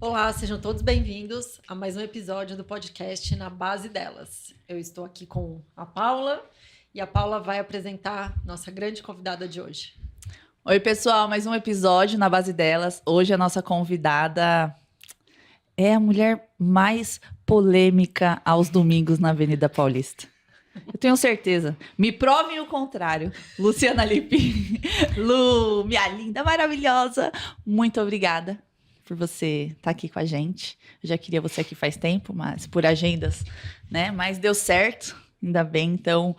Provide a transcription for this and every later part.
Olá, sejam todos bem-vindos a mais um episódio do podcast Na Base Delas. Eu estou aqui com a Paula e a Paula vai apresentar nossa grande convidada de hoje. Oi, pessoal, mais um episódio Na Base Delas. Hoje a nossa convidada é a mulher mais polêmica aos domingos na Avenida Paulista. Eu tenho certeza. Me provem o contrário. Luciana Lippe. Lu, minha linda, maravilhosa. Muito obrigada por você estar aqui com a gente. Eu já queria você aqui faz tempo, mas por agendas, né? Mas deu certo, ainda bem. Então,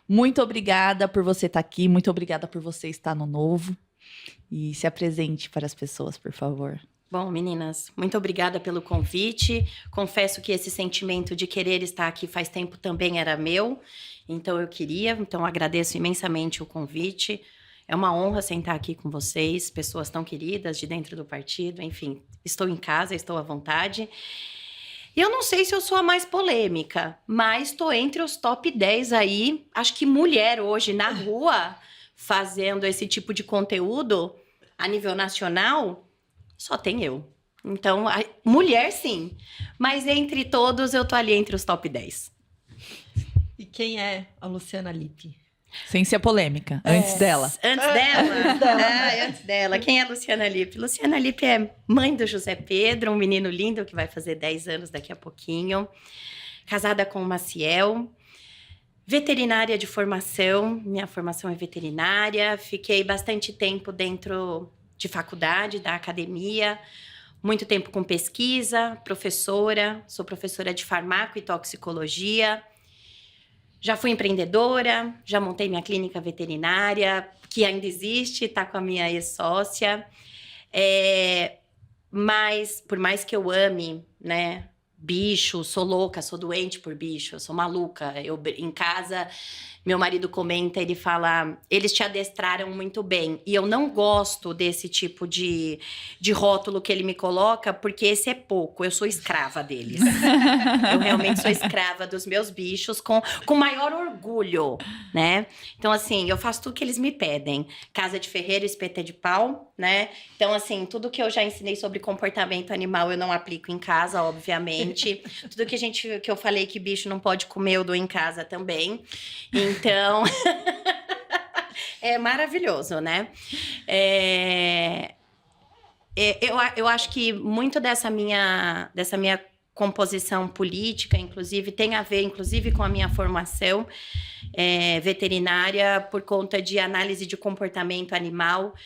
muito obrigada por você estar aqui. Muito obrigada por você estar no Novo. E se apresente para as pessoas, por favor. Bom, meninas, muito obrigada pelo convite. Confesso que esse sentimento de querer estar aqui faz tempo também era meu. Então, eu queria. Então, agradeço imensamente o convite. É uma honra sentar aqui com vocês, pessoas tão queridas de dentro do partido. Enfim, estou em casa, estou à vontade. E eu não sei se eu sou a mais polêmica, mas estou entre os top 10 aí. Acho que mulher hoje na rua fazendo esse tipo de conteúdo a nível nacional, só tem eu. Então, mulher sim, mas entre todos eu tô ali entre os top 10. E quem é a Luciana Lippe? Sem ser polêmica, antes dela. Antes dela? Antes dela. Quem é a Luciana Lippe? Luciana Lippe é mãe do José Pedro, um menino lindo que vai fazer 10 anos daqui a pouquinho. Casada com o Maciel. Veterinária de formação. Minha formação é veterinária. Fiquei bastante tempo dentro de faculdade, da academia. Muito tempo com pesquisa, professora. Sou professora de farmaco e toxicologia. Já fui empreendedora, já montei minha clínica veterinária, que ainda existe, está com a minha ex-sócia. Mas, por mais que eu ame, né, bicho, sou louca, sou doente por bicho, sou maluca. Em casa, meu marido comenta, ele fala, eles te adestraram muito bem. E eu não gosto desse tipo de rótulo que ele me coloca, porque esse é pouco, eu sou escrava deles. Eu realmente sou escrava dos meus bichos, com maior orgulho, né? Então, assim, eu faço tudo que eles me pedem. Casa de ferreiro, espeta de pau, né? Então, assim, tudo que eu já ensinei sobre comportamento animal, eu não aplico em casa, obviamente. Tudo que eu falei que bicho não pode comer, eu dou em casa também. Então, é maravilhoso, né? Eu acho que muito dessa minha composição política, inclusive, tem a ver, inclusive, com a minha formação veterinária por conta de análise de comportamento animal.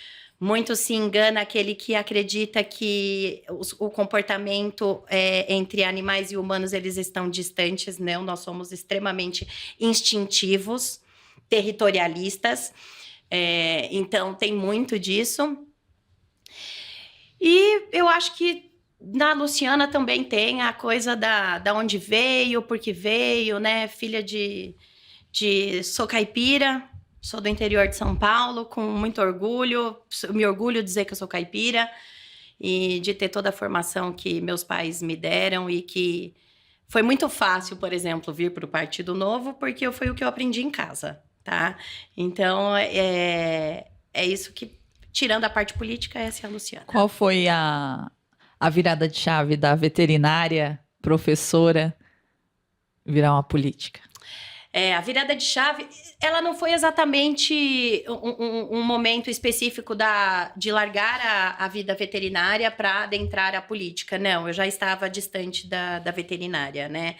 Muito se engana aquele que acredita que o comportamento entre animais e humanos, eles estão distantes, não, nós somos extremamente instintivos, territorialistas, então tem muito disso. E eu acho que na Luciana também tem a coisa da onde veio, porque veio, né, filha de sou caipira, sou do interior de São Paulo, com muito orgulho. Me orgulho de dizer que eu sou caipira e de ter toda a formação que meus pais me deram e que foi muito fácil, por exemplo, vir para o Partido Novo, porque foi o que eu aprendi em casa, tá? Então, é isso que, tirando a parte política, essa é a Luciana. Qual foi a virada de chave da veterinária, professora, virar uma política? A virada de chave, ela não foi exatamente um momento específico de largar a vida veterinária para adentrar a política. Não, eu já estava distante da veterinária, né?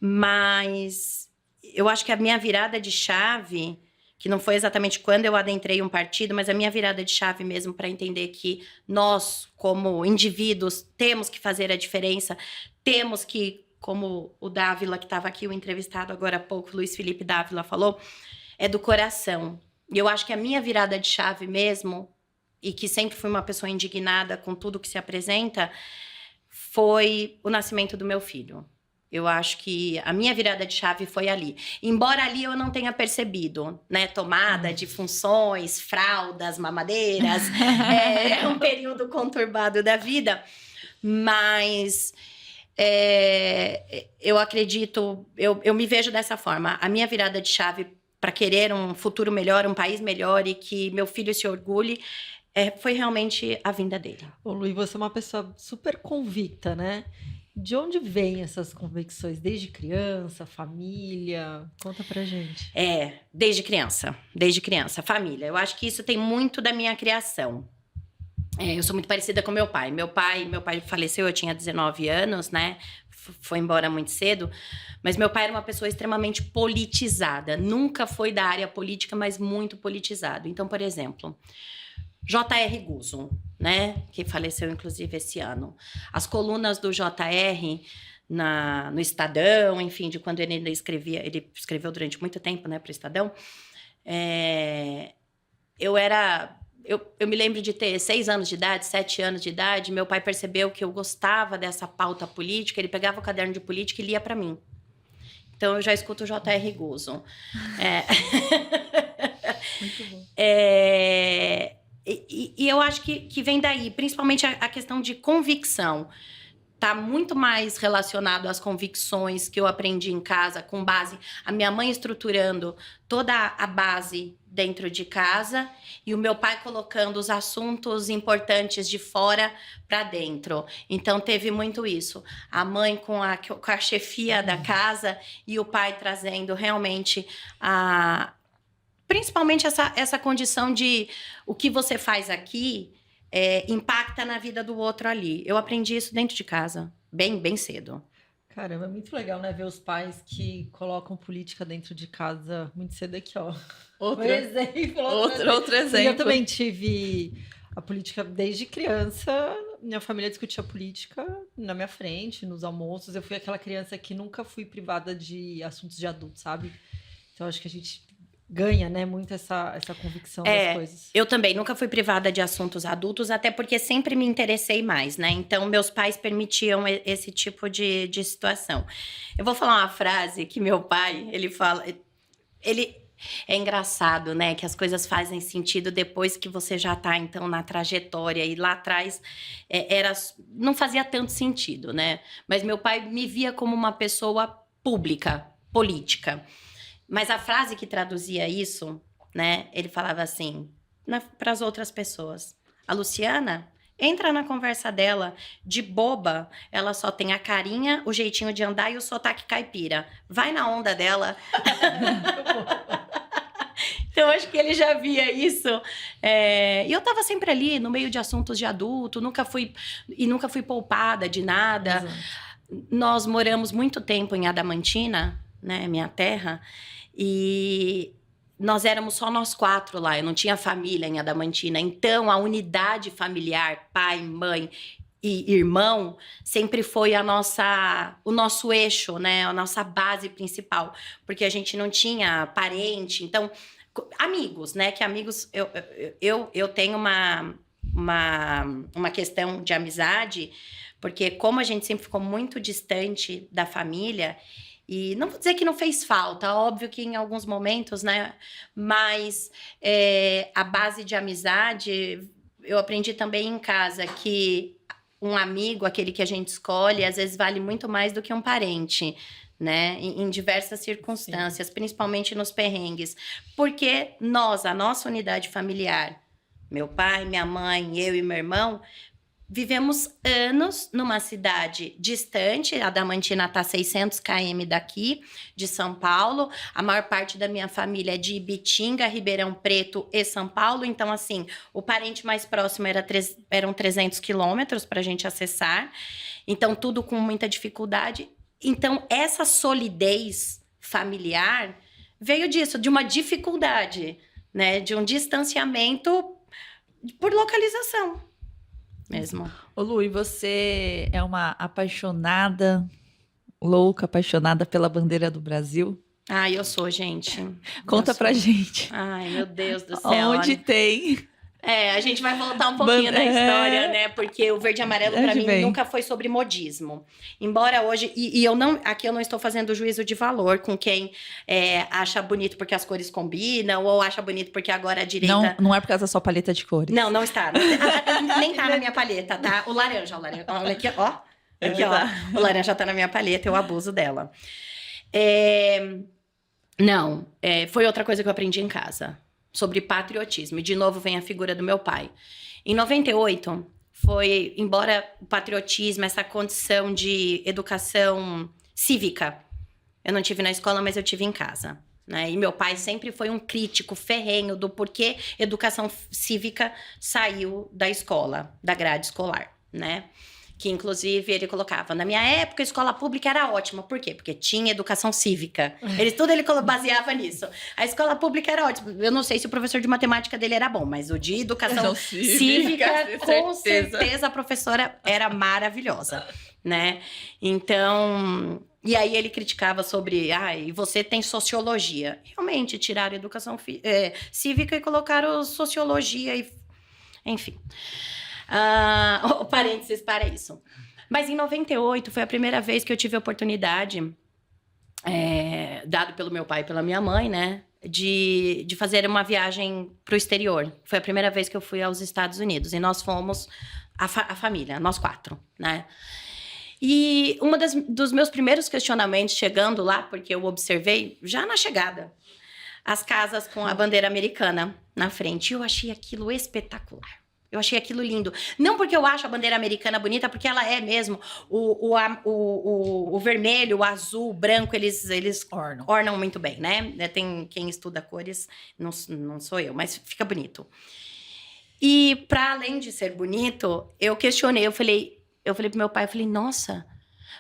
Mas eu acho que a minha virada de chave, que não foi exatamente quando eu adentrei um partido, mas a minha virada de chave mesmo para entender que nós, como indivíduos, temos que fazer a diferença, temos que, como o Dávila, que estava aqui, o entrevistado agora há pouco, Luiz Felipe Dávila, falou, é do coração. E eu acho que a minha virada de chave mesmo, e que sempre fui uma pessoa indignada com tudo que se apresenta, foi o nascimento do meu filho. Eu acho que a minha virada de chave foi ali. Embora ali eu não tenha percebido, né? Tomada de funções, fraldas, mamadeiras. É um período conturbado da vida. Mas eu acredito, eu me vejo dessa forma. A minha virada de chave para querer um futuro melhor, um país melhor e que meu filho se orgulhe, foi realmente a vinda dele. Ô, Luiz, você é uma pessoa super convicta, né? De onde vêm essas convicções? Desde criança, família? Conta pra gente. Desde criança, família. Eu acho que isso tem muito da minha criação. Eu sou muito parecida com meu pai. Meu pai faleceu, eu tinha 19 anos, né? Foi embora muito cedo. Mas meu pai era uma pessoa extremamente politizada. Nunca foi da área política, mas muito politizado. Então, por exemplo, J.R. Guzzo, né? Que faleceu, inclusive, esse ano. As colunas do J.R. no Estadão, enfim, de quando ele ainda escrevia. Ele escreveu durante muito tempo, né, para o Estadão. Eu me lembro de ter 6 anos de idade, 7 anos de idade. Meu pai percebeu que eu gostava dessa pauta política. Ele pegava o caderno de política e lia para mim. Então, eu já escuto o J.R. Guzzo. Muito bom. E eu acho que vem daí, principalmente a questão de convicção. Está muito mais relacionado às convicções que eu aprendi em casa, com base... A minha mãe estruturando toda a base dentro de casa e o meu pai colocando os assuntos importantes de fora para dentro. Então, teve muito isso. A mãe com a chefia da casa e o pai trazendo realmente principalmente essa condição de o que você faz aqui impacta na vida do outro ali. Eu aprendi isso dentro de casa, bem cedo. Caramba, é muito legal, né? Ver os pais que colocam política dentro de casa muito cedo aqui, ó. Outro exemplo. Outro exemplo. E eu também tive a política desde criança. Minha família discutia política na minha frente, nos almoços. Eu fui aquela criança que nunca fui privada de assuntos de adulto, sabe? Então, acho que a gente ganha, né, muito essa convicção das coisas. Eu também nunca fui privada de assuntos adultos, até porque sempre me interessei mais, né? Então, meus pais permitiam esse tipo de situação. Eu vou falar uma frase que meu pai, ele fala... É engraçado, né? Que as coisas fazem sentido depois que você já tá, então, na trajetória. E lá atrás, não fazia tanto sentido, né? Mas meu pai me via como uma pessoa pública, política. Mas a frase que traduzia isso, né? Ele falava assim, para as outras pessoas. A Luciana entra na conversa dela de boba. Ela só tem a carinha, o jeitinho de andar e o sotaque caipira. Vai na onda dela. Então, acho que ele já via isso. E eu estava sempre ali, no meio de assuntos de adulto. Nunca fui poupada de nada. Exato. Nós moramos muito tempo em Adamantina, né? Minha terra. E nós éramos só nós 4 lá, eu não tinha família em Adamantina. Então, a unidade familiar, pai, mãe e irmão, sempre foi o nosso eixo, né? A nossa base principal. Porque a gente não tinha parente, então... Amigos, né? Que amigos... Eu tenho uma questão de amizade, porque como a gente sempre ficou muito distante da família... E não vou dizer que não fez falta, óbvio que em alguns momentos, né? Mas a base de amizade, eu aprendi também em casa que um amigo, aquele que a gente escolhe, às vezes vale muito mais do que um parente, né? Em diversas circunstâncias, principalmente nos perrengues. Porque a nossa unidade familiar, meu pai, minha mãe, eu e meu irmão... Vivemos anos numa cidade distante, a Adamantina está a 600 km daqui, de São Paulo. A maior parte da minha família é de Ibitinga, Ribeirão Preto e São Paulo. Então, assim, o parente mais próximo eram 300 quilômetros para a gente acessar. Então, tudo com muita dificuldade. Então, essa solidez familiar veio disso, de uma dificuldade, né? De um distanciamento por localização. Mesmo. Ô Lu, e você é uma louca, apaixonada pela bandeira do Brasil? Eu sou, gente. Conta pra gente. Ai, meu Deus do céu. Onde tem? A gente vai voltar um pouquinho na história, né? Porque o verde e amarelo, pra mim, nunca foi sobre modismo. Embora hoje... Aqui eu não estou fazendo juízo de valor com quem acha bonito porque as cores combinam, ou acha bonito porque agora a direita... Não é por causa da sua paleta de cores. Não está. Nem tá na minha paleta, tá? O laranja. Olha aqui, ó. Aqui, ó. O laranja tá na minha paleta, eu abuso dela. Foi outra coisa que eu aprendi em casa. Sobre patriotismo. E, de novo, vem a figura do meu pai. Em 98, foi, embora o patriotismo, essa condição de educação cívica, eu não tive na escola, mas eu tive em casa. Né? E meu pai sempre foi um crítico ferrenho do porquê educação cívica saiu da escola, da grade escolar, né? Que, inclusive, ele colocava, na minha época, a escola pública era ótima. Por quê? Porque tinha educação cívica. Tudo ele baseava nisso. A escola pública era ótima. Eu não sei se o professor de matemática dele era bom, mas o de educação cívica, com certeza, a professora era maravilhosa, né? Então... E aí ele criticava sobre, e você tem sociologia. Realmente, tiraram a educação cívica e colocaram sociologia, enfim... parênteses para isso. Mas em 98 foi a primeira vez que eu tive a oportunidade, dado pelo meu pai e pela minha mãe, né, de fazer uma viagem para o exterior. Foi a primeira vez que eu fui aos Estados Unidos. E nós fomos, a família, nós 4, né? E dos meus primeiros questionamentos chegando lá, porque eu observei, já na chegada, as casas com a bandeira americana na frente. Eu achei aquilo espetacular. Eu achei aquilo lindo. Não porque eu acho a bandeira americana bonita, porque ela é mesmo. O vermelho, o azul, o branco, eles ornam muito bem, né? Tem quem estuda cores, não sou eu, mas fica bonito. E para além de ser bonito, eu questionei, eu falei pro meu pai, eu falei, nossa,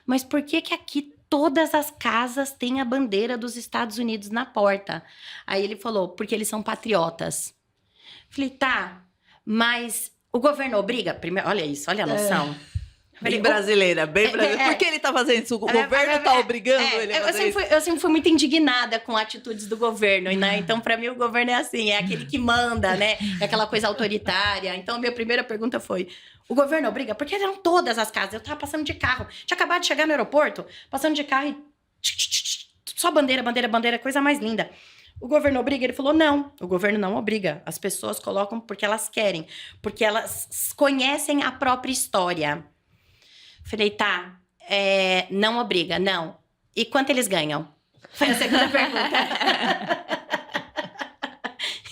mas por que aqui todas as casas têm a bandeira dos Estados Unidos na porta? Aí ele falou, porque eles são patriotas. Falei, tá... Mas o governo obriga... Primeiro, olha isso, olha a noção. Bem brasileira, bem brasileira. Por que ele tá fazendo isso? O governo tá obrigando ele a fazer isso? Eu sempre fui muito indignada com atitudes do governo, né? Então, para mim, o governo é assim, é aquele que manda, né? É aquela coisa autoritária. Então, minha primeira pergunta foi, o governo obriga? Porque eram todas as casas. Eu tava passando de carro. Tinha acabado de chegar no aeroporto, passando de carro e... Só bandeira, bandeira, bandeira, coisa mais linda. O governo obriga? Ele falou, não, o governo não obriga. As pessoas colocam porque elas querem, porque elas conhecem a própria história. Falei, tá, não obriga, não. E quanto eles ganham? Foi a segunda pergunta.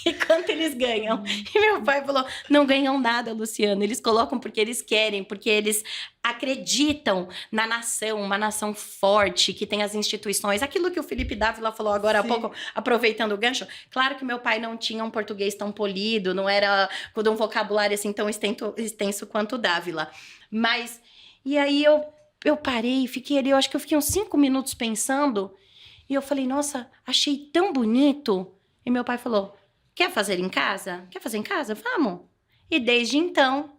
E quanto eles ganham? E meu pai falou, não ganham nada, Luciano. Eles colocam porque eles querem, porque eles acreditam na nação, uma nação forte, que tem as instituições. Aquilo que o Felipe Dávila falou agora há pouco, aproveitando o gancho. Claro que meu pai não tinha um português tão polido, não era com um vocabulário assim tão extenso quanto o Dávila. Mas, e aí eu parei, fiquei ali, eu acho que eu fiquei uns 5 minutos pensando, e eu falei, nossa, achei tão bonito. E meu pai falou, quer fazer em casa? Quer fazer em casa? Vamos. E desde então,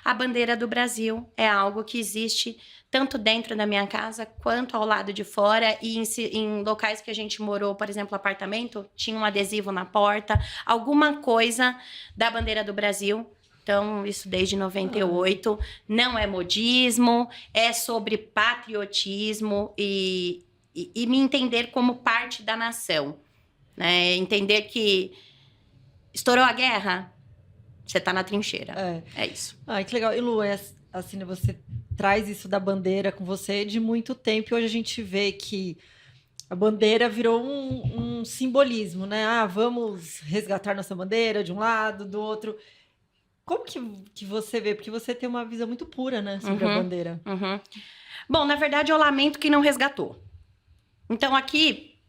a bandeira do Brasil é algo que existe tanto dentro da minha casa quanto ao lado de fora. E em locais que a gente morou, por exemplo, apartamento, tinha um adesivo na porta, alguma coisa da bandeira do Brasil. Então, isso desde 98. Não é modismo, é sobre patriotismo e me entender como parte da nação. Né? Entender que estourou a guerra, você tá na trincheira. É isso. Ai, que legal. E Lu, assim, você traz isso da bandeira com você de muito tempo. E hoje a gente vê que a bandeira virou um simbolismo, né? Vamos resgatar nossa bandeira de um lado, do outro. Como que você vê? Porque você tem uma visão muito pura, né? Sobre a bandeira. Bom, na verdade, eu lamento que não resgatou. Então, aqui,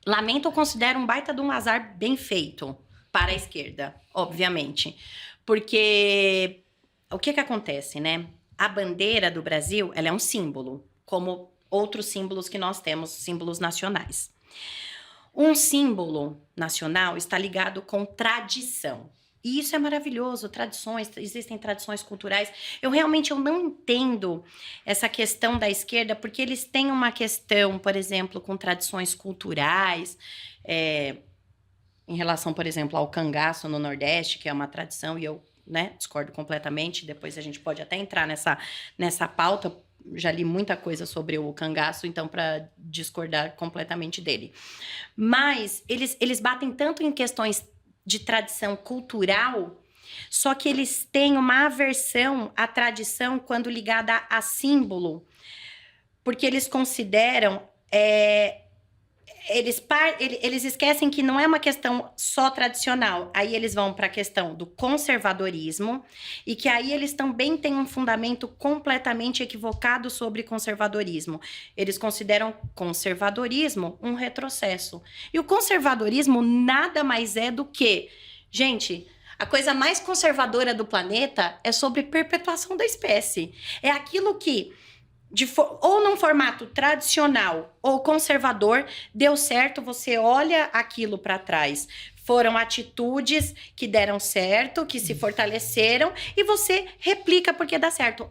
lamento eu considero um baita de um azar bem feito. Para a esquerda, obviamente. Porque o que acontece, né? A bandeira do Brasil, ela é um símbolo, como outros símbolos que nós temos, símbolos nacionais. Um símbolo nacional está ligado com tradição. E isso é maravilhoso, tradições, existem tradições culturais. Eu não entendo essa questão da esquerda, porque eles têm uma questão, por exemplo, com tradições culturais, em relação, por exemplo, ao cangaço no Nordeste, que é uma tradição, e eu discordo completamente. Depois a gente pode até entrar nessa pauta. Já li muita coisa sobre o cangaço, então, para discordar completamente dele. Mas eles batem tanto em questões de tradição cultural, só que eles têm uma aversão à tradição quando ligada a símbolo, porque eles consideram... eles esquecem que não é uma questão só tradicional. Aí eles vão para a questão do conservadorismo e que aí eles também têm um fundamento completamente equivocado sobre conservadorismo. Eles consideram conservadorismo um retrocesso. E o conservadorismo nada mais é do que, gente, a coisa mais conservadora do planeta é sobre perpetuação da espécie. É aquilo que ou num formato tradicional ou conservador, deu certo, você olha aquilo para trás. Foram atitudes que deram certo, que se fortaleceram, e você replica porque dá certo.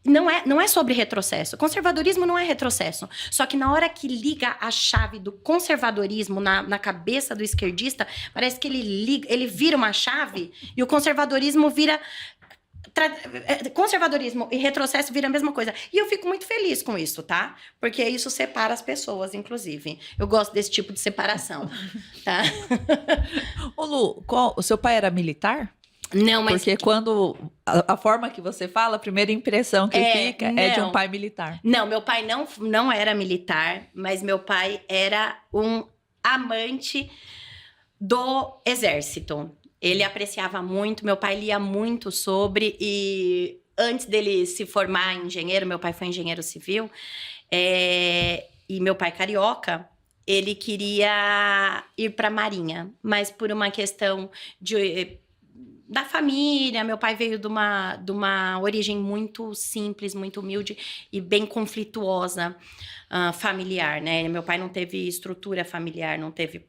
Não é sobre retrocesso. Conservadorismo não é retrocesso. Só que na hora que liga a chave do conservadorismo na cabeça do esquerdista, parece que ele vira uma chave e o conservadorismo vira... Conservadorismo e retrocesso viram a mesma coisa. E eu fico muito feliz com isso, tá? Porque isso separa as pessoas, inclusive. Eu gosto desse tipo de separação, tá? Ô Lu, o seu pai era militar? Não, mas... Porque quando... A forma que você fala, a primeira impressão que fica é de um pai militar. Não, meu pai não era militar, mas meu pai era um amante do exército. Ele apreciava muito, meu pai lia muito sobre, e antes dele se formar em engenheiro, meu pai foi engenheiro civil, e meu pai carioca, ele queria ir para a Marinha, mas por uma questão da família, meu pai veio de uma origem muito simples, muito humilde e bem conflituosa, familiar, né? Meu pai não teve estrutura familiar,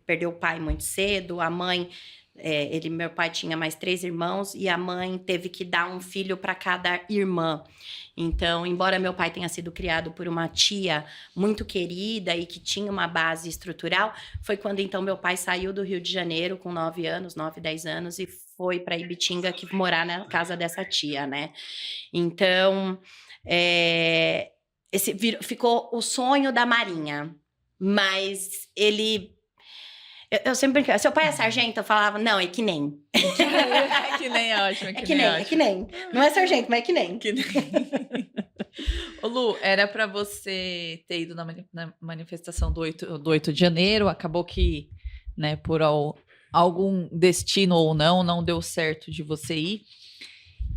perdeu o pai muito cedo, a mãe... meu pai tinha mais 3 irmãos e a mãe teve que dar um filho para cada irmã. Então, embora meu pai tenha sido criado por uma tia muito querida e que tinha uma base estrutural, foi quando então meu pai saiu do Rio de Janeiro com 9, 10 anos e foi para Ibitinga morar na casa dessa tia, né? Então, ficou o sonho da Marinha, mas ele... Eu sempre brinco, seu pai é sargento? Eu falava, não, é que nem. É que nem, é ótimo. É que nem. Não é sargento, mas é que nem. Ô Lu, era pra você ter ido na manifestação do 8 de janeiro, acabou que, né, por algum destino ou não deu certo de você ir.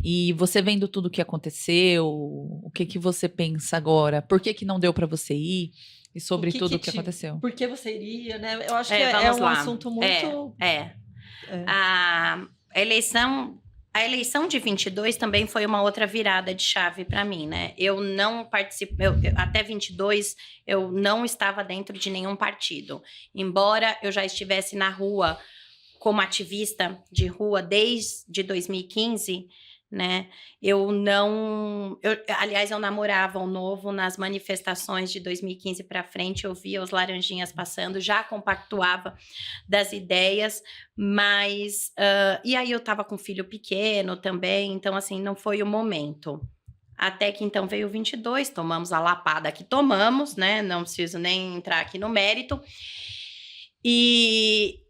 E você vendo tudo o que aconteceu, o que você pensa agora? Por que não deu pra você ir? E sobre tudo o que aconteceu. Por que você iria, né? Eu acho que é um assunto muito... A eleição de 22 também foi uma outra virada de chave para mim, né? Eu não participei... Até 22, eu não estava dentro de nenhum partido. Embora eu já estivesse na rua como ativista de rua desde 2015... né? Aliás, eu namorava o Novo nas manifestações de 2015 para frente, eu via os laranjinhas passando, já compactuava das ideias, mas e aí eu estava com filho pequeno também, então assim, não foi o momento. Até que então veio o 22, tomamos a lapada que tomamos, né? Não preciso nem entrar aqui no mérito. E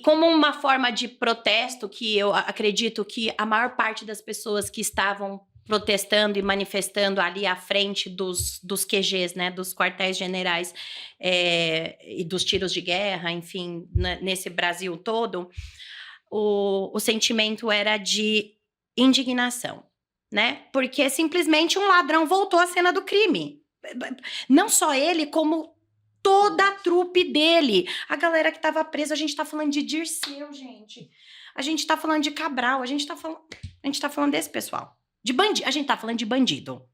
como uma forma de protesto, que eu acredito que a maior parte das pessoas que estavam protestando e manifestando ali à frente dos QGs, né, dos quartéis generais e dos tiros de guerra, enfim, nesse Brasil todo, o sentimento era de indignação, né? Porque simplesmente um ladrão voltou à cena do crime. Não só ele, como... toda a trupe dele. A galera que tava presa, a gente tá falando de Dirceu, gente. A gente tá falando de Cabral, a gente tá falando desse pessoal. A gente tá falando de bandido.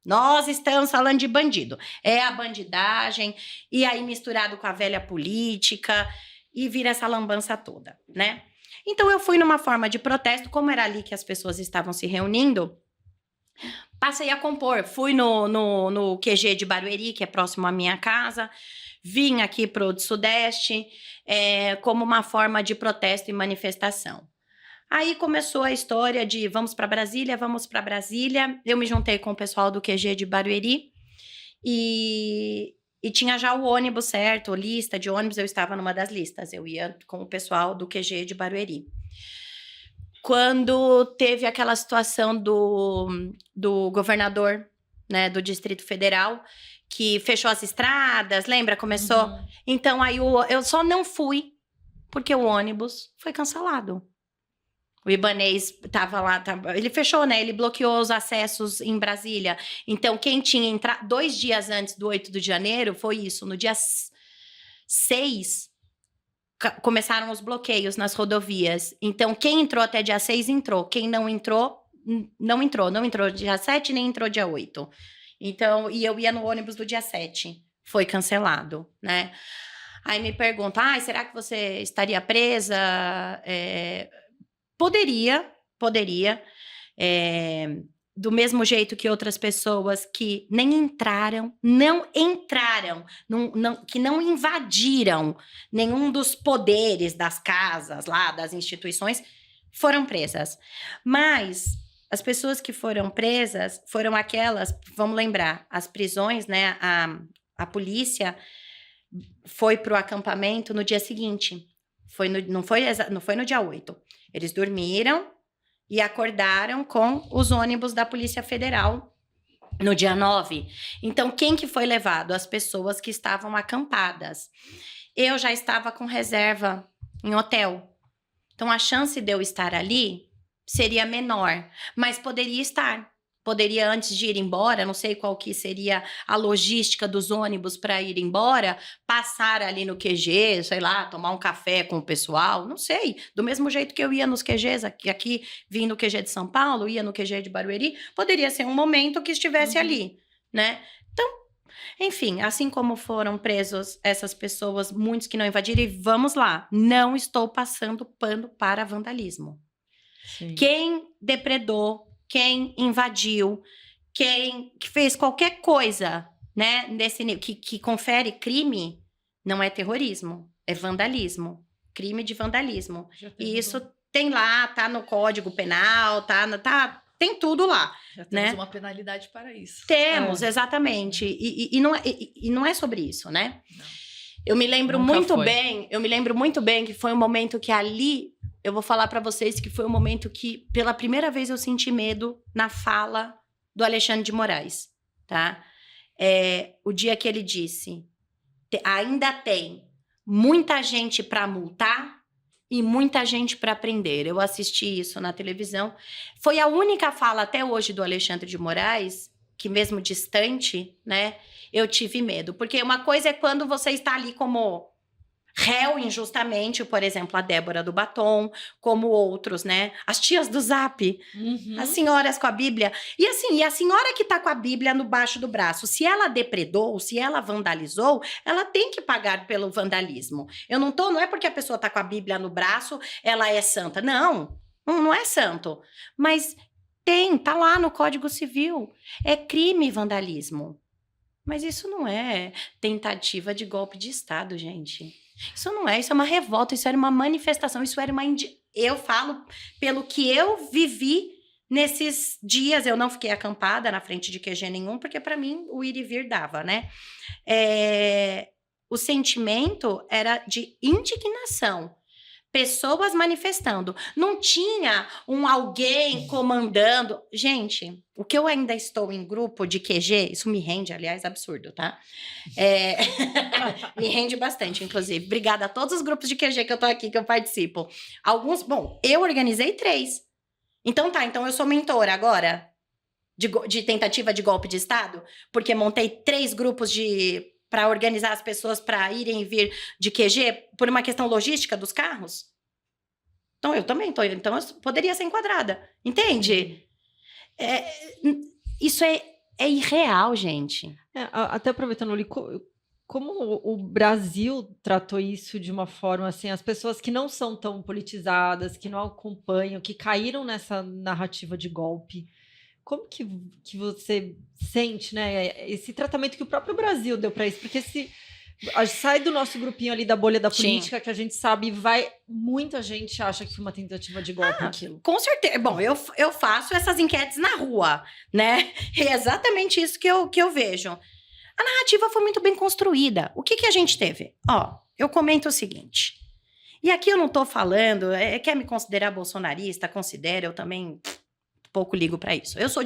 Nós estamos falando de bandido. É a bandidagem, e aí misturado com a velha política, e vira essa lambança toda, né? Então eu fui numa forma de protesto, como era ali que as pessoas estavam se reunindo, passei a compor. Fui no QG de Barueri, que é próximo à minha casa, vim aqui para o Sudeste como uma forma de protesto e manifestação. Aí começou a história de vamos para Brasília. Eu me juntei com o pessoal do QG de Barueri e tinha já o ônibus certo, lista de ônibus, eu estava numa das listas, eu ia com o pessoal do QG de Barueri. Quando teve aquela situação do governador né, do Distrito Federal, que fechou as estradas, lembra? Começou. Então, aí eu só não fui porque o ônibus foi cancelado. O Ibanez estava lá, ele fechou, né? Ele bloqueou os acessos em Brasília. Então, quem tinha entrado 2 dias antes do 8 de janeiro, foi isso. No dia 6, começaram os bloqueios nas rodovias. Então, quem entrou até dia 6, entrou. Quem não entrou, não entrou. Não entrou dia 7, nem entrou dia 8. Então, e eu ia no ônibus do dia 7. Foi cancelado, né? Aí me perguntam, será que você estaria presa? Poderia. Do mesmo jeito que outras pessoas que nem entraram, que não invadiram nenhum dos poderes das casas lá, das instituições, foram presas. Mas as pessoas que foram presas foram aquelas, vamos lembrar, as prisões, né? A polícia foi para o acampamento no dia seguinte. Não foi no dia 8. Eles dormiram e acordaram com os ônibus da Polícia Federal no dia 9. Então, quem que foi levado? As pessoas que estavam acampadas. Eu já estava com reserva em hotel. Então, a chance de eu estar ali seria menor, mas poderia estar. Poderia, antes de ir embora, não sei qual que seria a logística dos ônibus para ir embora, passar ali no QG, sei lá, tomar um café com o pessoal, não sei. Do mesmo jeito que eu ia nos QGs, aqui vim no QG de São Paulo, ia no QG de Barueri, poderia ser um momento que estivesse ali, né? Então, enfim, assim como foram presos essas pessoas, muitos que não invadiram, e vamos lá, não estou passando pano para vandalismo. Sim. Quem depredou, quem invadiu, quem fez qualquer coisa, né, desse nível, que confere crime, não é terrorismo, é vandalismo, crime de vandalismo. E isso tem lá, tá no Código Penal, tem tudo lá. Já temos, né? Uma penalidade para isso. Temos, exatamente. E não é sobre isso, né? Não. Eu me lembro muito bem que foi um momento que ali, eu vou falar para vocês que foi um momento que, pela primeira vez, eu senti medo na fala do Alexandre de Moraes, tá? O dia que ele disse, ainda tem muita gente para multar e muita gente para prender. Eu assisti isso na televisão. Foi a única fala até hoje do Alexandre de Moraes, que mesmo distante, né, eu tive medo. Porque uma coisa é quando você está ali como réu injustamente, por exemplo, a Débora do Batom, como outros, né? As tias do Zap, as senhoras com a Bíblia. E assim, a senhora que tá com a Bíblia no baixo do braço, se ela depredou, se ela vandalizou, ela tem que pagar pelo vandalismo. Não é porque a pessoa tá com a Bíblia no braço, ela é santa. Não é santo. Mas tá lá no Código Civil. É crime vandalismo. Mas isso não é tentativa de golpe de Estado, gente. Isso não é, isso é uma revolta, isso era uma manifestação, isso era eu falo pelo que eu vivi nesses dias. Eu não fiquei acampada na frente de QG nenhum, porque para mim o ir e vir dava, né? O sentimento era de indignação. Pessoas manifestando. Não tinha alguém comandando. Gente, o que eu ainda estou em grupo de QG, isso me rende, aliás, absurdo, tá? Me rende bastante, inclusive. Obrigada a todos os grupos de QG que eu tô aqui, que eu participo. Eu organizei 3. Então eu sou mentora agora de tentativa de golpe de Estado, porque montei 3 grupos para organizar as pessoas para irem e vir de QG por uma questão logística dos carros. Então, eu também estou. Então, eu poderia ser enquadrada. Entende? Isso é irreal, gente. Até aproveitando, Luli, como o Brasil tratou isso de uma forma assim, as pessoas que não são tão politizadas, que não acompanham, que caíram nessa narrativa de golpe, como que você sente, né, esse tratamento que o próprio Brasil deu para isso? Porque sai do nosso grupinho ali da bolha da política, que a gente sabe, muita gente acha que foi uma tentativa de golpe aquilo. Com certeza. Bom, eu faço essas enquetes na rua, né? É exatamente isso que eu vejo. A narrativa foi muito bem construída. O que a gente teve? Eu comento o seguinte. E aqui eu não tô falando, quer me considerar bolsonarista? Considera, eu também pouco ligo pra isso. Eu sou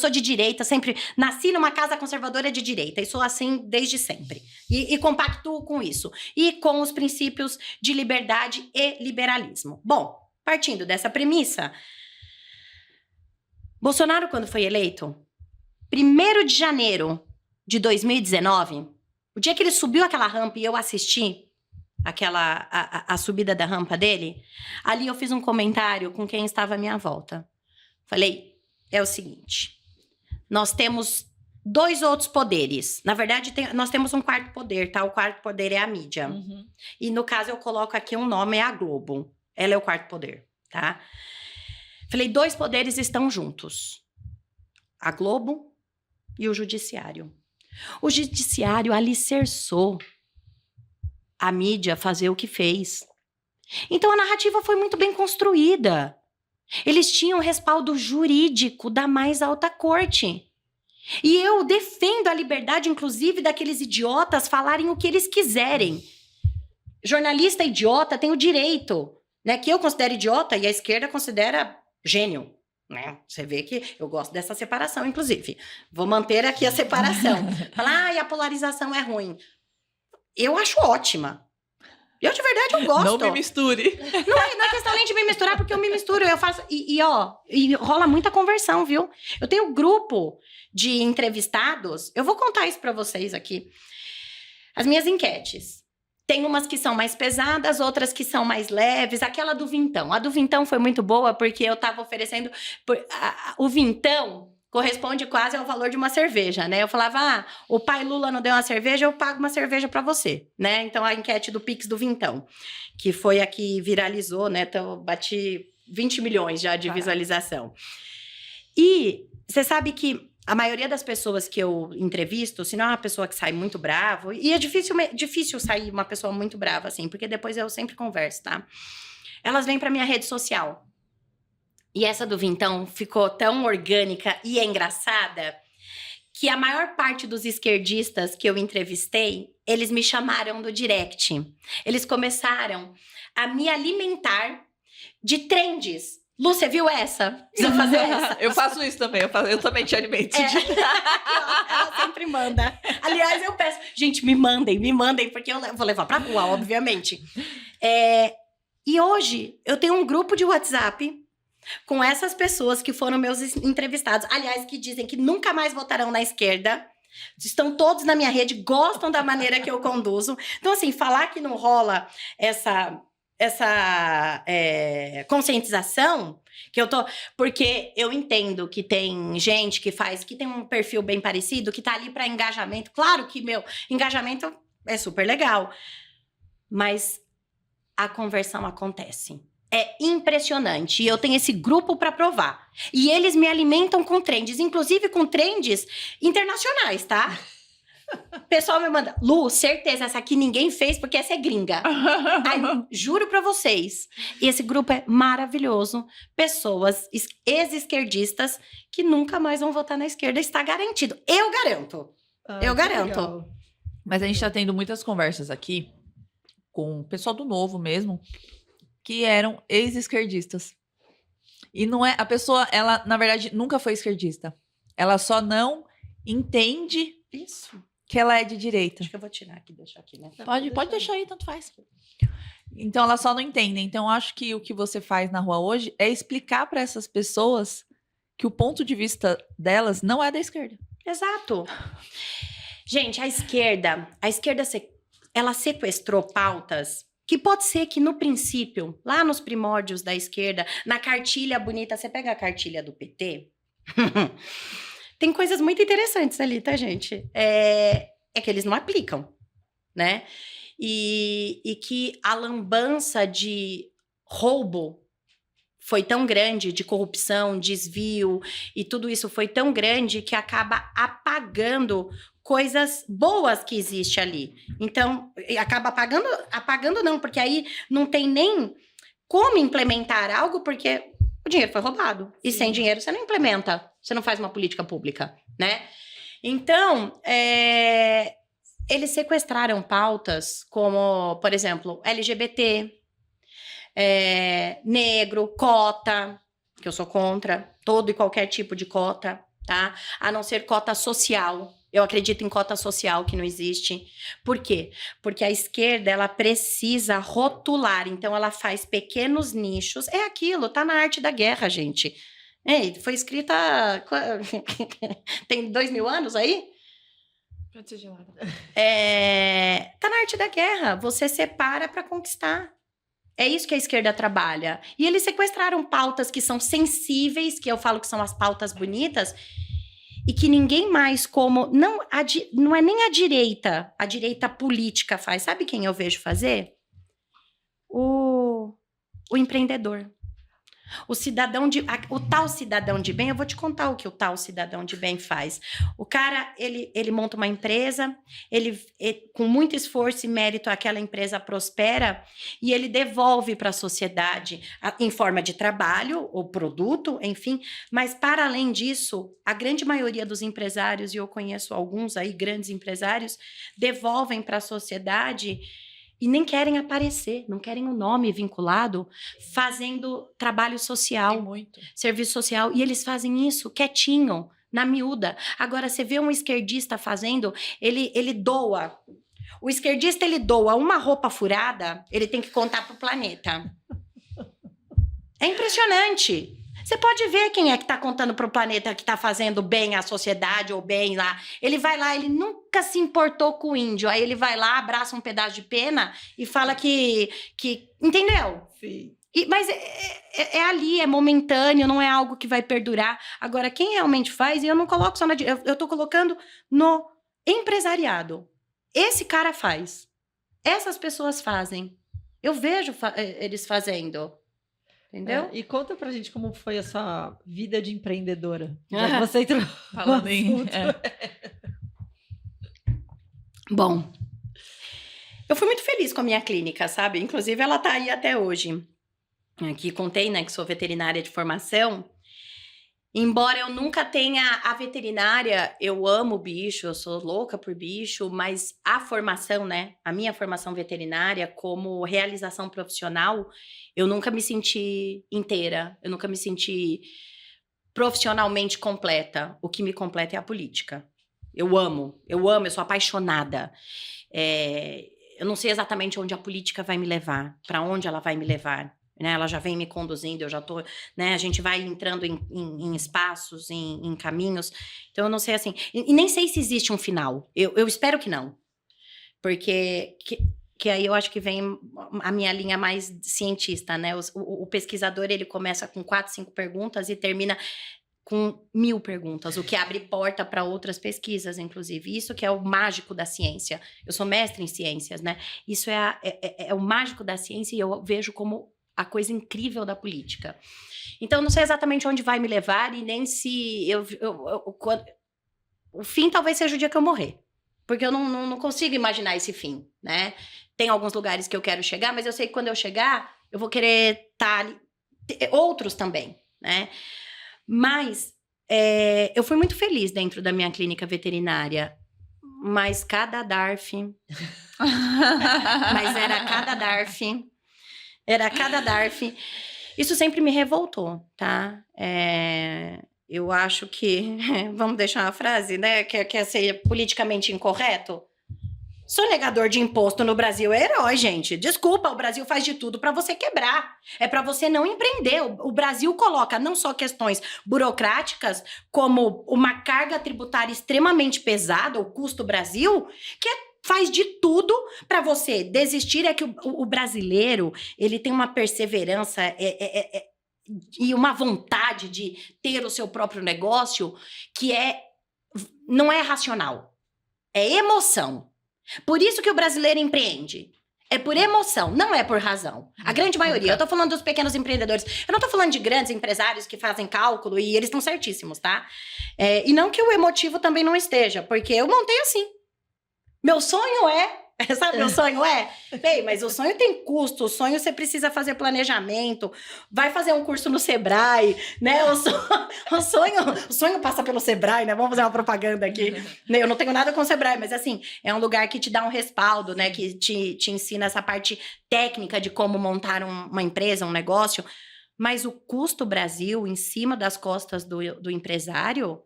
de direita, sempre nasci numa casa conservadora de direita e sou assim desde sempre. E compactuo com isso. E com os princípios de liberdade e liberalismo. Bom, partindo dessa premissa, Bolsonaro, quando foi eleito, 1º de janeiro de 2019, o dia que ele subiu aquela rampa e eu assisti a subida da rampa dele, ali eu fiz um comentário com quem estava à minha volta. Falei, é o seguinte, nós temos 2 outros poderes. Na verdade, nós temos um 4º poder, tá? O 4º poder é a mídia. Uhum. E no caso, eu coloco aqui um nome, é a Globo. Ela é o 4º poder, tá? Falei, 2 poderes estão juntos. A Globo e o Judiciário. O Judiciário alicerçou a mídia fazer o que fez. Então, a narrativa foi muito bem construída. Eles tinham respaldo jurídico da mais alta corte. E eu defendo a liberdade, inclusive, daqueles idiotas falarem o que eles quiserem. Jornalista idiota tem o direito, né? Que eu considero idiota e a esquerda considera gênio. Né? Você vê que eu gosto dessa separação, inclusive. Vou manter aqui a separação. Falar, a polarização é ruim. Eu acho ótima. Eu, de verdade, eu gosto. Não me misture. Não é questão nem de me misturar, porque eu me misturo, eu faço... E rola muita conversão, viu? Eu tenho um grupo de entrevistados, eu vou contar isso pra vocês aqui. As minhas enquetes. Tem umas que são mais pesadas, outras que são mais leves. Aquela do vintão. A do vintão foi muito boa, porque eu tava oferecendo... O vintão corresponde quase ao valor de uma cerveja, né? Eu falava, o pai Lula não deu uma cerveja, eu pago uma cerveja pra você, né? Então, a enquete do Pix do vintão, que foi a que viralizou, né? Então, eu bati 20 milhões já de visualização. E você sabe que a maioria das pessoas que eu entrevisto, se não é uma pessoa que sai muito bravo, e é difícil sair uma pessoa muito brava, assim, porque depois eu sempre converso, tá? Elas vêm pra minha rede social. E essa do vintão ficou tão orgânica e engraçada que a maior parte dos esquerdistas que eu entrevistei, eles me chamaram do direct. Eles começaram a me alimentar de trends. Lu, você viu essa? Precisa fazer essa? Eu faço isso também, eu também te alimento. Ela sempre manda. Aliás, eu peço, gente, me mandem, porque eu vou levar pra rua, obviamente. E hoje, eu tenho um grupo de WhatsApp com essas pessoas que foram meus entrevistados. Aliás, que dizem que nunca mais votarão na esquerda. Estão todos na minha rede, gostam da maneira que eu conduzo. Então, assim, falar que não rola essa conscientização que eu tô... Porque eu entendo que tem gente que tem um perfil bem parecido, que tá ali para engajamento. Claro que, engajamento é super legal. Mas a conversão acontece. É impressionante. E eu tenho esse grupo para provar. E eles me alimentam com trends, inclusive com trends internacionais, tá? O pessoal me manda, Lu, certeza, essa aqui ninguém fez porque essa é gringa. Ai, juro pra vocês. E esse grupo é maravilhoso. Pessoas ex-esquerdistas que nunca mais vão votar na esquerda. Está garantido. Eu garanto. Eu garanto. Legal. Mas a gente tá tendo muitas conversas aqui com o pessoal do Novo mesmo, que eram ex-esquerdistas. E não é... A pessoa, ela, na verdade, nunca foi esquerdista. Ela só não entende... Isso. Que ela é de direita. Acho que eu vou tirar aqui, deixar aqui, né? Pode deixar aí, tanto faz. Então, elas só não entendem. Então, acho que o que você faz na rua hoje é explicar para essas pessoas que o ponto de vista delas não é da esquerda. Exato. Gente, a esquerda, ela sequestrou pautas que pode ser que no princípio, lá nos primórdios da esquerda, na cartilha bonita, você pega a cartilha do PT... Tem coisas muito interessantes ali, tá, gente? É que eles não aplicam, né? E que a lambança de roubo foi tão grande, de corrupção, desvio, e tudo isso foi tão grande que acaba apagando coisas boas que existem ali. Então, acaba apagando não, porque aí não tem nem como implementar algo, porque... O dinheiro foi roubado. E sem dinheiro você não implementa. Você não faz uma política pública, né? Então, eles sequestraram pautas como, por exemplo, LGBT, negro, cota. que eu sou contra todo e qualquer tipo de cota, tá? A não ser cota social. Eu acredito em cota social que não existe. Por quê? Porque a esquerda, ela precisa rotular. Então, ela faz pequenos nichos. É aquilo, tá na arte da guerra, gente. Ei, foi escrita... Tem 2000 anos aí? Pode ser gelada. Tá na arte da guerra. Você separa para conquistar. É isso que a esquerda trabalha. E eles sequestraram pautas que são sensíveis, que eu falo que são as pautas bonitas, e que ninguém mais como... Não é nem a direita política faz. Sabe quem eu vejo fazer? O empreendedor. O tal cidadão de bem, eu vou te contar o que o tal cidadão de bem faz. O cara, ele monta uma empresa, ele com muito esforço e mérito, aquela empresa prospera e ele devolve para a sociedade em forma de trabalho ou produto, enfim. Mas, para além disso, a grande maioria dos empresários, e eu conheço alguns aí, grandes empresários, devolvem para a sociedade... E nem querem aparecer, não querem o nome vinculado, fazendo trabalho social, Tem muito. serviço social. E eles fazem isso quietinho, na miúda. Agora, você vê um esquerdista fazendo, ele doa. O esquerdista, ele doa uma roupa furada, ele tem que contar pro planeta. É impressionante. Você pode ver quem é que tá contando pro planeta que tá fazendo bem à sociedade ou bem lá. Ele vai lá, ele nunca se importou com o índio. Aí ele vai lá, abraça um pedaço de pena e fala que entendeu? Sim. Mas é ali, é momentâneo, não é algo que vai perdurar. Agora, quem realmente faz, e eu não coloco só eu tô colocando no empresariado. Esse cara faz. Essas pessoas fazem. Eu vejo eles fazendo. Entendeu? E conta pra gente como foi essa vida de empreendedora. Já que você entrou Falando em... assunto. Bom, eu fui muito feliz com a minha clínica, sabe? Inclusive, ela tá aí até hoje. Aqui contei, né, que sou veterinária de formação. Embora eu nunca tenha a veterinária, eu amo bicho, eu sou louca por bicho, mas a formação, né, a minha formação veterinária como realização profissional, eu nunca me senti inteira, eu nunca me senti profissionalmente completa. O que me completa é a política. Eu amo, eu sou apaixonada. Eu não sei exatamente onde a política vai me levar, para onde ela vai me levar. Né, ela já vem me conduzindo, eu já tô, né, a gente vai entrando em espaços, em caminhos, então eu não sei assim, e nem sei se existe um final, eu espero que não, porque que aí eu acho que vem a minha linha mais cientista, né, o pesquisador, ele começa com 4, 5 perguntas e termina com 1000 perguntas, o que abre porta para outras pesquisas, inclusive. Isso que é o mágico da ciência. Eu sou mestre em ciências, né? Isso é o mágico da ciência e eu vejo como a coisa incrível da política. Então, eu não sei exatamente onde vai me levar e nem se o fim talvez seja o dia que eu morrer. Porque eu não consigo imaginar esse fim, né? Tem alguns lugares que eu quero chegar, mas eu sei que quando eu chegar, eu vou querer estar ali. Outros também, né? Mas eu fui muito feliz dentro da minha clínica veterinária. Mas cada DARF... mas era cada DARF... Era cada DARF. Isso sempre me revoltou, tá? Eu acho que... Vamos deixar uma frase, né? Quer ser politicamente incorreto? Sonegador de imposto no Brasil é herói, gente. Desculpa, o Brasil faz de tudo para você quebrar. É para você não empreender. O Brasil coloca não só questões burocráticas, como uma carga tributária extremamente pesada, o custo Brasil, que faz de tudo para você desistir. É que o brasileiro, ele tem uma perseverança e uma vontade de ter o seu próprio negócio que não é racional. É emoção. Por isso que o brasileiro empreende. É por emoção, não é por razão. A grande maioria. Eu tô falando dos pequenos empreendedores. Eu não tô falando de grandes empresários que fazem cálculo e eles estão certíssimos, tá? E não que o emotivo também não esteja, porque eu montei assim. Meu sonho sabe, meu sonho Bem, mas o sonho tem custo, o sonho você precisa fazer planejamento, vai fazer um curso no Sebrae, né? O sonho passa pelo Sebrae, né? Vamos fazer uma propaganda aqui. Eu não tenho nada com o Sebrae, mas assim, é um lugar que te dá um respaldo, né? Que te ensina essa parte técnica de como montar uma empresa, um negócio. Mas o custo Brasil, em cima das costas do empresário,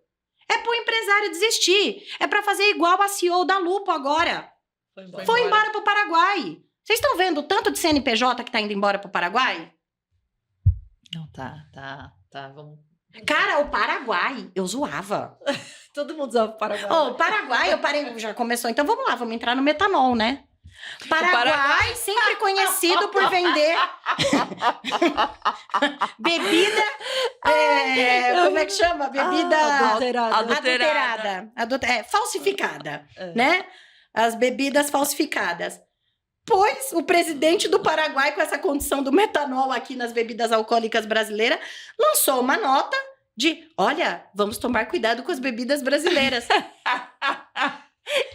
é pro empresário desistir. É para fazer igual a CEO da Lupo agora. Foi embora pro Paraguai. Vocês estão vendo o tanto de CNPJ que tá indo embora pro Paraguai? Não, tá, vamos... Cara, o Paraguai, eu zoava. Todo mundo usava o Paraguai. O Paraguai, eu parei, já começou. Então vamos lá, vamos entrar no metanol, né? Paraguai, sempre conhecido por vender bebida, como é que chama? Bebida adulterada. Falsificada, né? As bebidas falsificadas. Pois o presidente do Paraguai, com essa condição do metanol aqui nas bebidas alcoólicas brasileiras, lançou uma nota de, olha, vamos tomar cuidado com as bebidas brasileiras.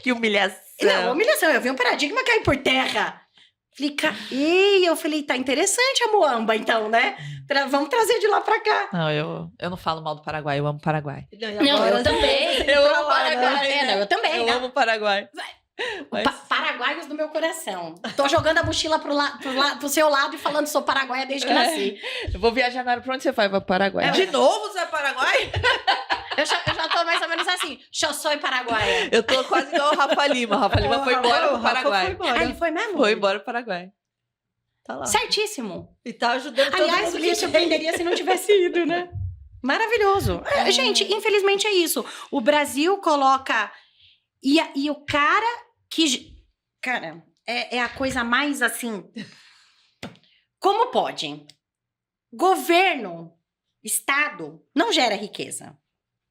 Que humilhação. Não, humilhação. Eu vi um paradigma cair por terra. Eu falei, tá interessante a Moamba, então, né? Vamos trazer de lá pra cá. Não, eu não falo mal do Paraguai, eu amo o Paraguai. Não, eu também. Eu amo o Paraguai. Não, eu também. Eu amo o Paraguai. Paraguaios do meu coração. Tô jogando a mochila pro seu lado e falando sou paraguaia desde que nasci. Eu vou viajar na hora. Pra onde você vai? Vai pro Paraguai. De novo você é Paraguai? Eu já tô mais ou menos assim. Eu sou paraguaia. Eu tô quase igual o Rafa Lima. O Rafa Lima foi embora pro Paraguai. Ele foi mesmo? Foi embora pro Paraguai. Tá lá. Certíssimo. E tá ajudando todo Aliás, mundo. o me surpreenderia se não tivesse ido, né? Maravilhoso. Gente, infelizmente é isso. O Brasil coloca... E o cara que... Cara, é a coisa mais assim... Como pode? Governo, Estado, não gera riqueza,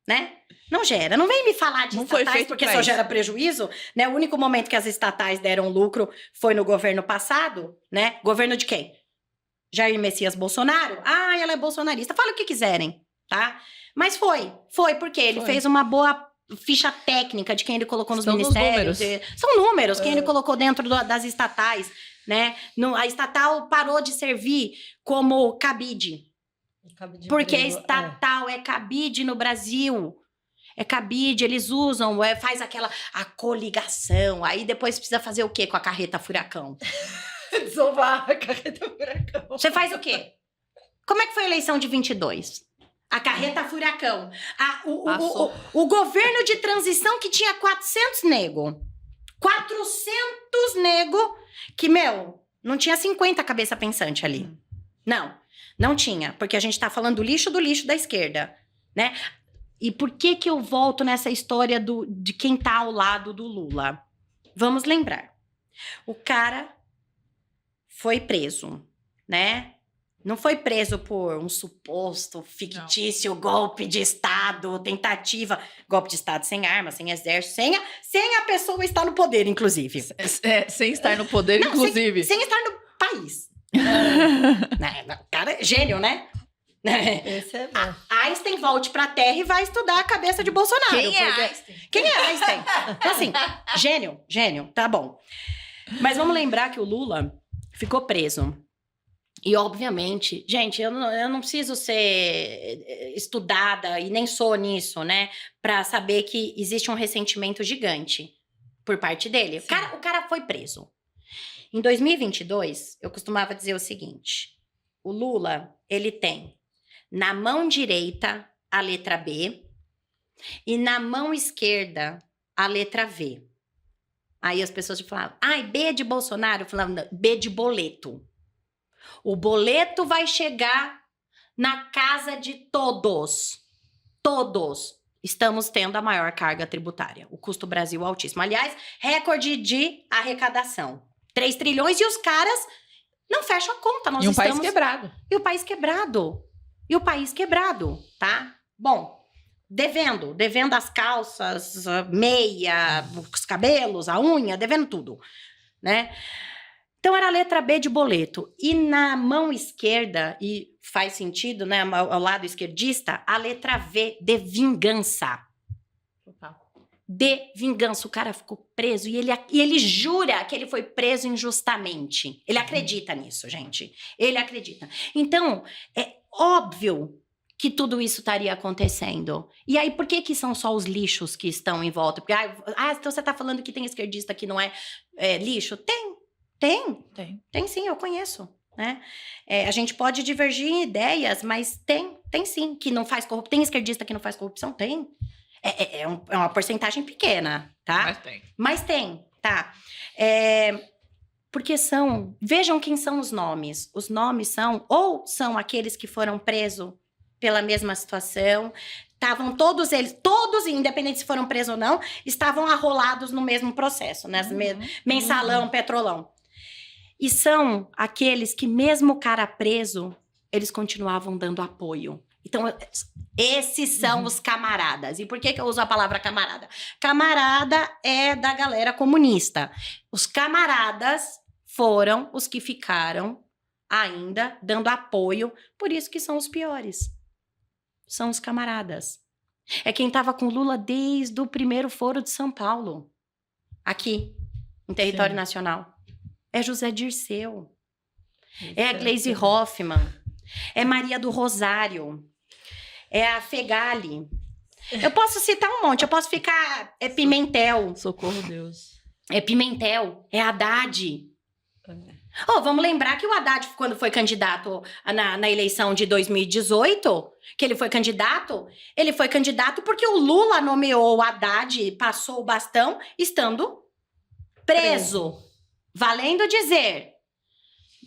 né? Não gera. Não vem me falar de Não foi estatais feito porque pra só isso. gera prejuízo, né? O único momento que as estatais deram lucro foi no governo passado, né? Governo de quem? Jair Messias Bolsonaro? Ah, ela é bolsonarista. Fala o que quiserem, tá? Mas foi porque ele fez uma boa ficha técnica de quem ele colocou nos Estão nos ministérios. São números, quem ele colocou dentro das estatais, né? A estatal parou de servir como cabide. Porque estatal é cabide no Brasil. É cabide, eles usam, faz a coligação. Aí depois precisa fazer o quê com a carreta furacão? Desovar a carreta furacão. Você faz o quê? Como é que foi a eleição de 22? A carreta furacão. O governo de transição que tinha 400 nego. 400 nego que, não tinha 50 cabeça pensante ali. Não tinha. Porque a gente tá falando do lixo da esquerda, né? E por que eu volto nessa história de quem tá ao lado do Lula? Vamos lembrar. O cara foi preso, né? Não foi preso por um suposto fictício golpe de Estado, tentativa. Golpe de Estado sem arma, sem exército, sem a pessoa estar no poder, inclusive. Sem estar no poder, Não, inclusive. Sem estar no país. O cara é gênio, né? Esse é bom. Einstein volte pra Terra e vai estudar a cabeça de Bolsonaro. Einstein? Quem é Einstein? Então, assim, gênio, tá bom. Mas vamos lembrar que o Lula ficou preso. E, obviamente, gente, eu não preciso ser estudada, e nem sou nisso, né? Pra saber que existe um ressentimento gigante por parte dele. O cara foi preso. Em 2022, eu costumava dizer o seguinte. O Lula, ele tem na mão direita a letra B e na mão esquerda a letra V. Aí as pessoas falavam, B é de Bolsonaro? Eu falava, não, B de boleto. O boleto vai chegar na casa de todos. Todos. Estamos tendo a maior carga tributária. O custo Brasil altíssimo. Aliás, recorde de arrecadação. 3 trilhões e os caras não fecham a conta. Nós país quebrado. E o país quebrado. Tá? Bom, devendo as calças, a meia, os cabelos, a unha, devendo tudo, né? Então, era a letra B de boleto. E na mão esquerda, e faz sentido, né, ao lado esquerdista, a letra V de vingança. De vingança. O cara ficou preso e ele jura que ele foi preso injustamente. Ele acredita nisso, gente. Ele acredita. Então, é óbvio que tudo isso estaria acontecendo. E aí, por que são só os lixos que estão em volta? Porque, então você tá falando que tem esquerdista que não é lixo? Tem sim, eu conheço. né? A gente pode divergir em ideias, mas tem sim, que não faz corrupção. Tem esquerdista que não faz corrupção? Tem. É uma porcentagem pequena, tá? Mas tem, tá? Porque vejam quem são os nomes. Os nomes são aqueles que foram presos pela mesma situação, estavam todos, independente se foram presos ou não, estavam arrolados no mesmo processo, né? Mensalão, Petrolão. E são aqueles que, mesmo o cara preso, eles continuavam dando apoio. Então, esses são os camaradas. E por que eu uso a palavra camarada? Camarada é da galera comunista. Os camaradas foram os que ficaram ainda dando apoio, por isso que são os piores. São os camaradas. É quem estava com Lula desde o primeiro Foro de São Paulo, aqui, em território nacional. É José Dirceu, é a Gleisi Hoffmann, é Maria do Rosário, é a Fegali. Eu posso citar um monte, eu posso ficar... É Pimentel. Socorro, Deus. É Pimentel, é Haddad. Vamos lembrar que o Haddad, quando foi candidato na eleição de 2018, que ele foi candidato porque o Lula nomeou o Haddad, passou o bastão, estando preso. Valendo dizer,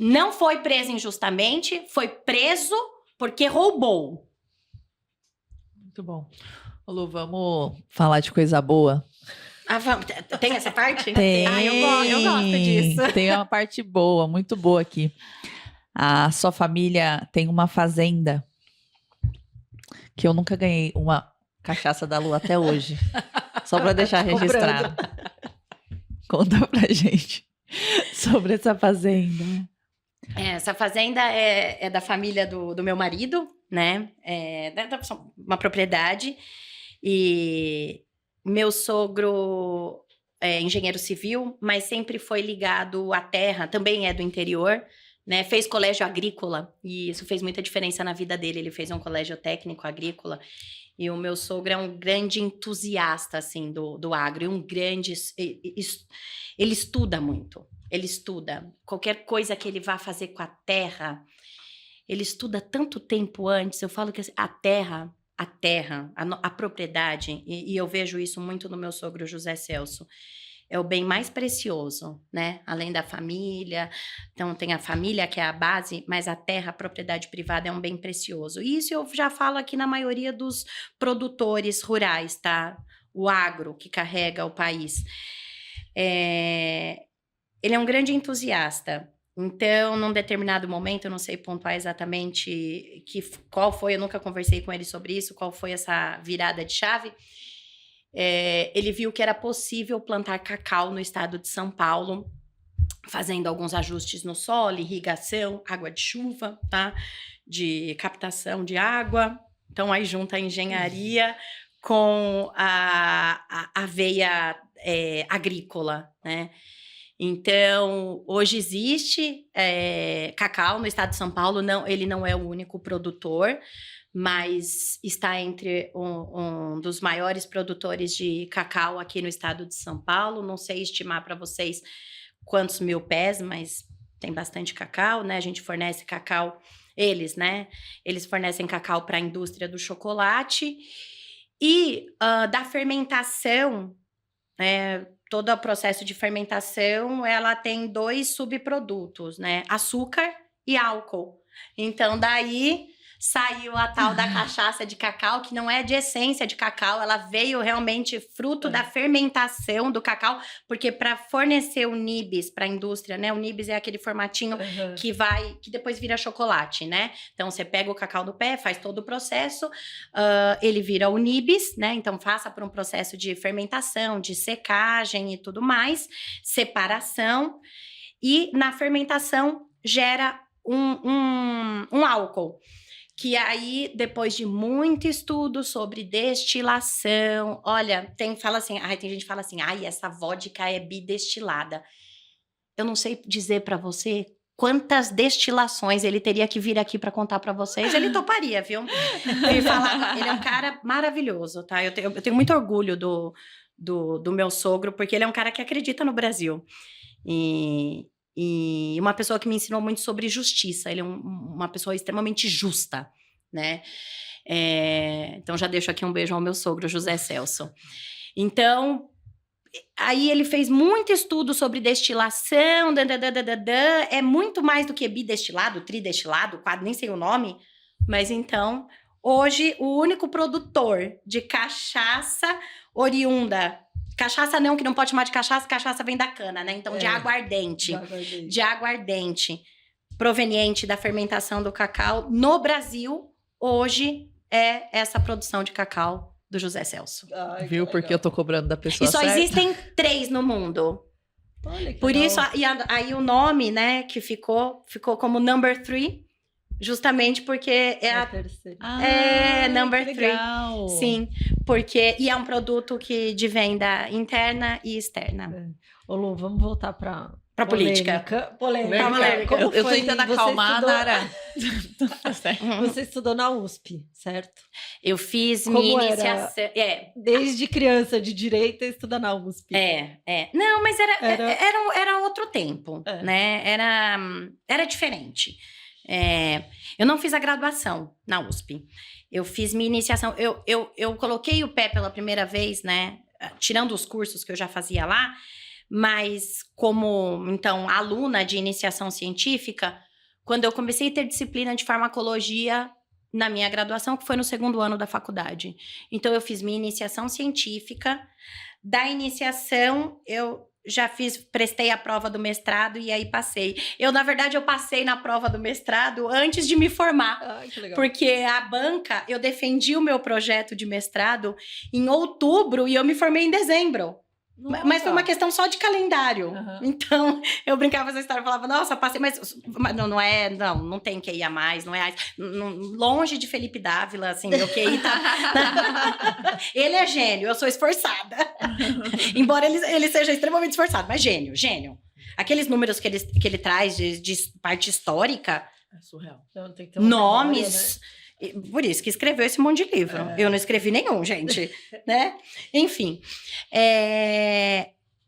não foi preso injustamente, foi preso porque roubou. Muito bom. Lu, vamos falar de coisa boa? Tem essa parte? Tem. Eu gosto disso. Tem uma parte boa, muito boa aqui. A sua família tem uma fazenda que eu nunca ganhei uma cachaça da Lu até hoje. Só para deixar registrado. Conta pra gente sobre essa fazenda. Essa fazenda é da família do meu marido, né? É uma propriedade. E meu sogro é engenheiro civil, mas sempre foi ligado à terra, também é do interior, né? Fez colégio agrícola e isso fez muita diferença na vida dele. Ele fez um colégio técnico agrícola. E o meu sogro é um grande entusiasta, assim, do agro. E um grande... Ele estuda muito. Ele estuda. Qualquer coisa que ele vá fazer com a terra, ele estuda tanto tempo antes. Eu falo que assim, a terra, a propriedade, e eu vejo isso muito no meu sogro José Celso, é o bem mais precioso, né? Além da família. Então, tem a família, que é a base, mas a terra, a propriedade privada é um bem precioso. E isso eu já falo aqui na maioria dos produtores rurais, tá? O agro que carrega o país. Ele é um grande entusiasta. Então, num determinado momento, eu não sei pontuar exatamente qual foi, eu nunca conversei com ele sobre isso, qual foi essa virada de chave. Ele viu que era possível plantar cacau no estado de São Paulo, fazendo alguns ajustes no solo, irrigação, água de chuva, tá? De captação de água. Então, aí junta a engenharia com a veia agrícola, né? Então, hoje existe cacau no estado de São Paulo, ele não é o único produtor, mas está entre um dos maiores produtores de cacau aqui no estado de São Paulo. Não sei estimar para vocês quantos mil pés, mas tem bastante cacau, né? A gente fornece cacau, né? Eles fornecem cacau para a indústria do chocolate e da fermentação, né? Todo o processo de fermentação, ela tem 2 subprodutos, né? Açúcar e álcool. Então, daí saiu a tal da cachaça de cacau, que não é de essência de cacau, ela veio realmente fruto da fermentação do cacau, porque para fornecer o nibs para a indústria, né? O nibs é aquele formatinho que depois vira chocolate, né? Então, você pega o cacau do pé, faz todo o processo, ele vira o nibs, né? Então, passa por um processo de fermentação, de secagem e tudo mais, separação, e na fermentação gera um álcool. Que aí, depois de muito estudo sobre destilação, olha, fala assim, tem gente que fala assim, essa vodka é bidestilada. Eu não sei dizer para você quantas destilações ele teria que vir aqui para contar para vocês. Ele toparia, viu? Ele é um cara maravilhoso, tá? Eu tenho muito orgulho do meu sogro, porque ele é um cara que acredita no Brasil. E uma pessoa que me ensinou muito sobre justiça. Ele é uma pessoa extremamente justa, né? Então, já deixo aqui um beijo ao meu sogro, José Celso. Então, aí ele fez muito estudo sobre destilação, é muito mais do que bidestilado, tridestilado, quase nem sei o nome. Mas então, hoje, o único produtor de cachaça oriunda... Cachaça não, que não pode chamar de cachaça, cachaça vem da cana, né? Então, de aguardente. De aguardente, proveniente da fermentação do cacau. No Brasil, hoje, é essa produção de cacau do José Celso. Ai, Viu? Porque eu tô cobrando da pessoa E só certa. existem 3 no mundo. Olha que Por legal. isso, aí o nome, né, que ficou como number 3, justamente porque é a... terceira. number que 3. legal. Sim, porque... E é um produto de venda interna e externa. Ô, Lu, vamos voltar pra Política. Polêmica. Como Eu tô foi? tentando Você acalmar, estudou- Nara. Você estudou na USP, certo? Eu fiz Como minha era? iniciação... Desde criança de direita, estuda na USP. Não, mas Era- era outro tempo, É. né? Era diferente. Eu não fiz a graduação na USP. Eu fiz minha iniciação. Eu coloquei o pé pela primeira vez, né? Tirando os cursos que eu já fazia lá, mas como, então, aluna de iniciação científica, quando eu comecei a ter disciplina de farmacologia na minha graduação, que foi no 2º ano da faculdade. Então, eu fiz minha iniciação científica. Da iniciação, eu já prestei a prova do mestrado e aí passei. Na verdade, eu passei na prova do mestrado antes de me formar. Ai, que legal. Porque a banca, eu defendi o meu projeto de mestrado em outubro e eu me formei em dezembro. Mas foi uma questão só de calendário. Uhum. Então, eu brincava essa história, falava, nossa, passei, mas não tem QI a mais, não é longe de Felipe Dávila, assim, meu QI tá... Ele é gênio, eu sou esforçada. Embora ele seja extremamente esforçado, mas gênio. Aqueles números que ele traz de parte histórica, É surreal. Então, tem que ter uma nomes... Por isso que escreveu esse monte de livro. Eu não escrevi nenhum, gente, né? Enfim.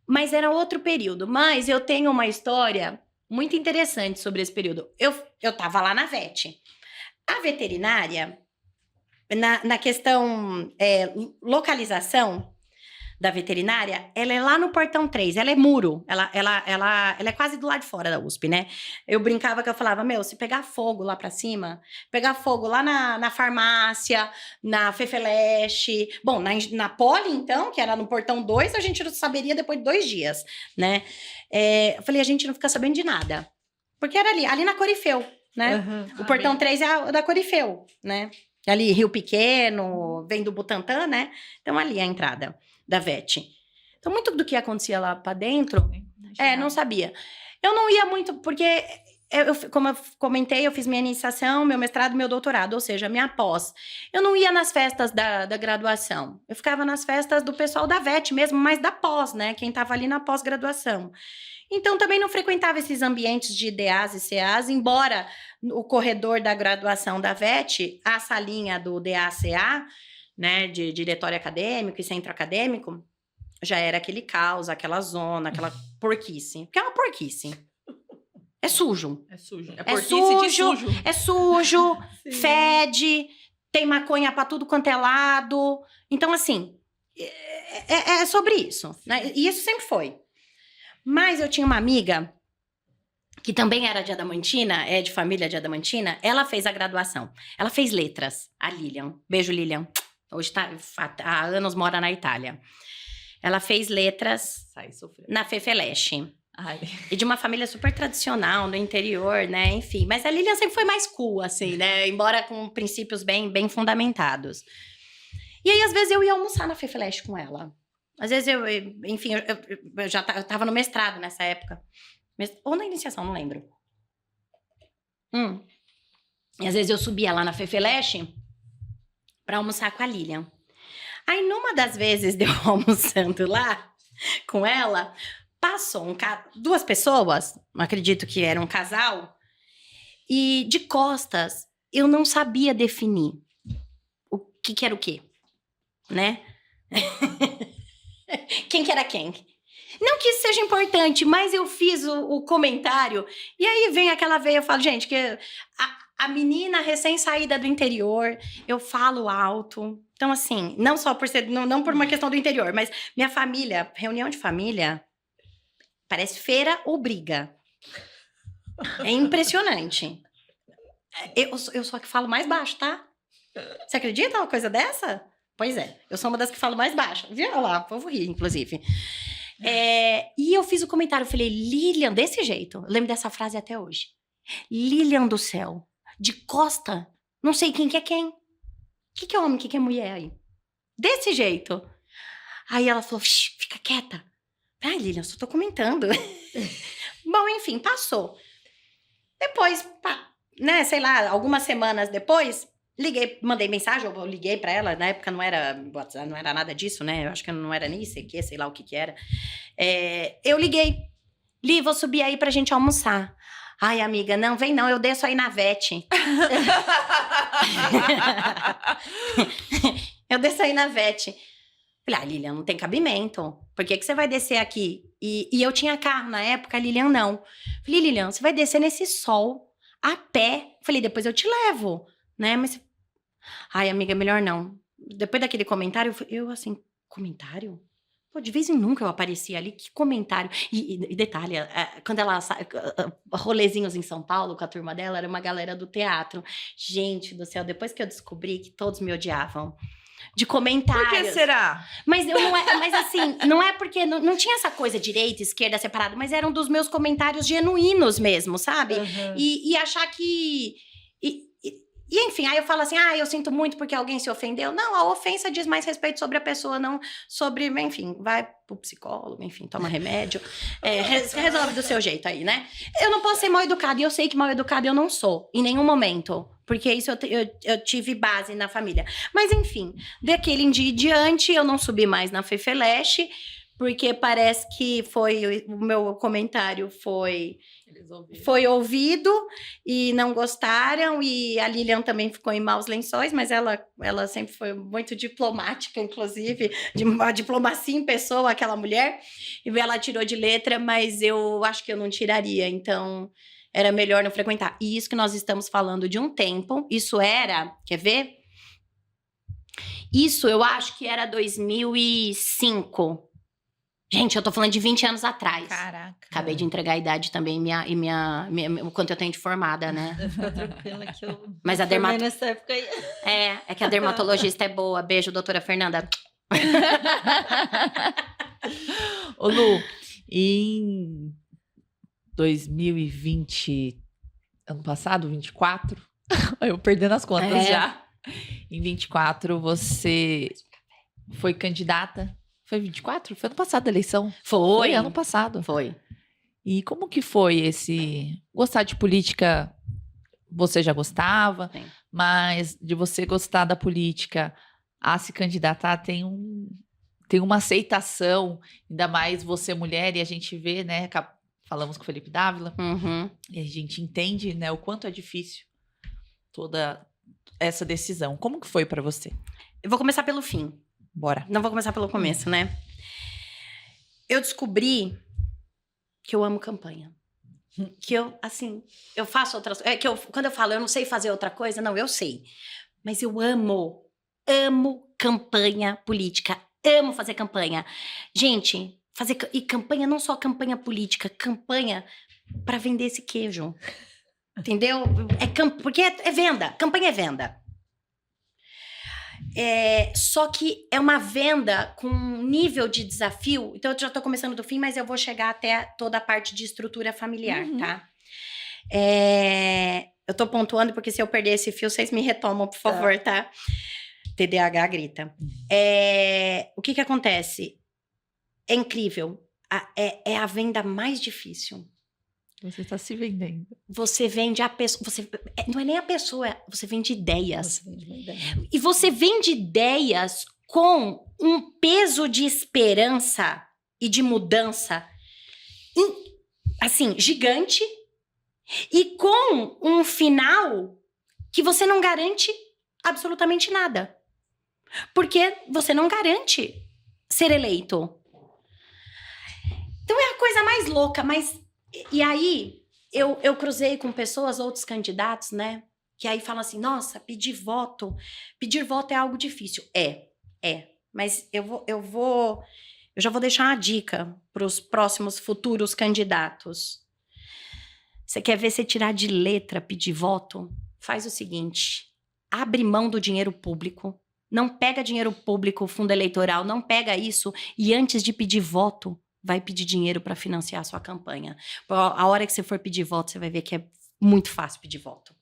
Mas era outro período. Mas eu tenho uma história muito interessante sobre esse período. Eu tava lá na VET. A veterinária, na questão localização da veterinária, ela é lá no Portão 3, ela é muro, ela é quase do lado de fora da USP, né? Eu brincava que eu falava, se pegar fogo lá pra cima, pegar fogo lá na farmácia, na Fefeleche, bom, na Poli, então, que era no Portão 2, a gente não saberia depois de 2 dias, né? Eu falei, a gente não fica sabendo de nada, porque era ali na Corifeu, né? Uhum. O Portão 3 é da Corifeu, né? Ali, Rio Pequeno, vem do Butantã, né? Então, ali é a entrada da VET. Então, muito do que acontecia lá pra dentro, não sabia. Eu não ia muito, porque, como eu comentei, eu fiz minha iniciação, meu mestrado, meu doutorado, ou seja, minha pós. Eu não ia nas festas da graduação. Eu ficava nas festas do pessoal da VET mesmo, mas da pós, né? Quem tava ali na pós-graduação. Então, também não frequentava esses ambientes de DAs e CAs, embora o corredor da graduação da VET, a salinha do DA-CA, né, de diretório acadêmico e centro acadêmico, já era aquele caos, aquela zona, aquela porquice. Porque é uma porquice. É sujo. É sujo. É porquice sujo, de sujo. É sujo, Sim. fede, tem maconha pra tudo quanto é lado. Então, assim, é sobre isso, né? E isso sempre foi. Mas eu tinha uma amiga que também era de Adamantina, é de família de Adamantina, ela fez a graduação. Ela fez letras, a Lilian. Beijo, Lilian. Hoje há anos mora na Itália. Ela fez letras na Fefeleche. Ai. E de uma família super tradicional, no interior, né? Enfim, mas a Lilian sempre foi mais cool, assim, né? Embora com princípios bem fundamentados. E aí, às vezes, eu ia almoçar na Fefeleche com ela. Às vezes, enfim, eu tava no mestrado nessa época. Ou na iniciação, não lembro. E às vezes eu subia lá na Fefeleche pra almoçar com a Lilian. Aí, numa das vezes de eu almoçando lá com ela, passou 2 pessoas, acredito que era um casal, e de costas eu não sabia definir o que era o quê, né? Quem que era quem? Não que isso seja importante, mas eu fiz o comentário. E aí vem aquela veia, eu falo, gente, que a menina recém-saída do interior, eu falo alto. Então, assim, não só por ser, não por uma questão do interior, mas minha família, reunião de família, parece feira ou briga. É impressionante. Eu sou a que falo mais baixo, tá? Você acredita uma coisa dessa? Pois é, eu sou uma das que falo mais baixo. Viu? Olha lá, o povo ri, inclusive. E eu fiz o comentário, eu falei, Lilian, desse jeito. Eu lembro dessa frase até hoje. Lilian do céu, de costa, não sei quem que é quem. O que é homem, o que é mulher aí? Desse jeito. Aí ela falou, fica quieta. Ai, Lilian, eu só tô comentando. Bom, enfim, passou. Depois, né, sei lá, algumas semanas depois, liguei, mandei mensagem, eu liguei pra ela, na época não era WhatsApp, não era nada disso, né, eu acho que não era nem ICQ, sei lá o que era. Eu liguei, Li, vou subir aí pra gente almoçar. Ai, amiga, não, vem não, eu desço aí na Vete. Eu desço aí na Vete. Falei, Lilian, não tem cabimento. Por que você vai descer aqui? E eu tinha carro na época, a Lilian não. Falei, Lilian, você vai descer nesse sol, a pé. Falei, depois eu te levo, né? Mas, ai, amiga, melhor não. Depois daquele comentário, eu assim, comentário? Pô, de vez em nunca eu aparecia ali, que comentário. E detalhe, quando ela rolezinhos em São Paulo com a turma dela, era uma galera do teatro. Gente do céu, depois que eu descobri que todos me odiavam. De comentários. Por que será? Mas assim, não é porque não tinha essa coisa direita, esquerda separada, mas eram dos meus comentários genuínos mesmo, sabe? Uhum. E achar que. E enfim, aí eu falo assim, eu sinto muito porque alguém se ofendeu. Não, a ofensa diz mais respeito sobre a pessoa, não sobre, enfim, vai pro psicólogo, enfim, toma remédio. Resolve do seu jeito aí, né? Eu não posso ser mal educada, e eu sei que mal educada eu não sou, em nenhum momento. Porque isso eu tive base na família. Mas enfim, daquele em diante, eu não subi mais na Fefeleche, porque parece que o meu comentário foi ouvido e não gostaram, e a Lilian também ficou em maus lençóis, mas ela sempre foi muito diplomática, inclusive, de uma diplomacia em pessoa, aquela mulher, e ela tirou de letra, mas eu acho que eu não tiraria, então era melhor não frequentar. E isso que nós estamos falando de um tempo, isso era, quer ver? Isso eu acho que era 2005. Gente, eu tô falando de 20 anos atrás. Caraca. Acabei de entregar a idade também, o quanto eu tenho de formada, né? Fica tranquila que eu Mas a nessa época aí. É que a dermatologista é boa. Beijo, doutora Fernanda. Ô, Lu, em 2020, ano passado, 24, eu perdendo as contas já. Em 24, você foi candidata. Foi 24? Foi ano passado a eleição? Foi ano passado. Foi. E como que foi esse... Gostar de política, você já gostava, Sim. Mas de você gostar da política a se candidatar tem uma aceitação, ainda mais você mulher, e a gente vê, né, falamos com o Felipe Dávila, e a gente entende, né, o quanto é difícil toda essa decisão. Como que foi pra você? Eu vou começar pelo fim. Bora. Não vou começar pelo começo, né? Eu descobri que eu amo campanha. Que eu, assim, eu faço outras... quando eu falo, eu não sei fazer outra coisa, não, eu sei. Mas eu amo campanha política. Amo fazer campanha. Gente, e campanha, não só campanha política, campanha para vender esse queijo. Entendeu? Porque é venda. Campanha é venda. Só que é uma venda com um nível de desafio. Então, eu já tô começando do fim, mas eu vou chegar até toda a parte de estrutura familiar, tá? Eu tô pontuando, porque se eu perder esse fio, vocês me retomam, por favor, tá? TDAH grita. O que acontece? É incrível. É a venda mais difícil. Você está se vendendo. Você vende a pessoa. Não é nem a pessoa, você vende ideias. Você vende uma ideia. E você vende ideias com um peso de esperança e de mudança, assim, gigante, e com um final que você não garante absolutamente nada. Porque você não garante ser eleito. coisa mais louca, mas... E aí, eu cruzei com pessoas, outros candidatos, né? Que aí falam assim, nossa, pedir voto é algo difícil. É. Mas eu já vou deixar uma dica para os próximos futuros candidatos. Você quer ver você tirar de letra pedir voto? Faz o seguinte, abre mão do dinheiro público, não pega dinheiro público, fundo eleitoral, não pega isso e antes de pedir voto, vai pedir dinheiro para financiar a sua campanha. A hora que você for pedir voto, você vai ver que é muito fácil pedir voto.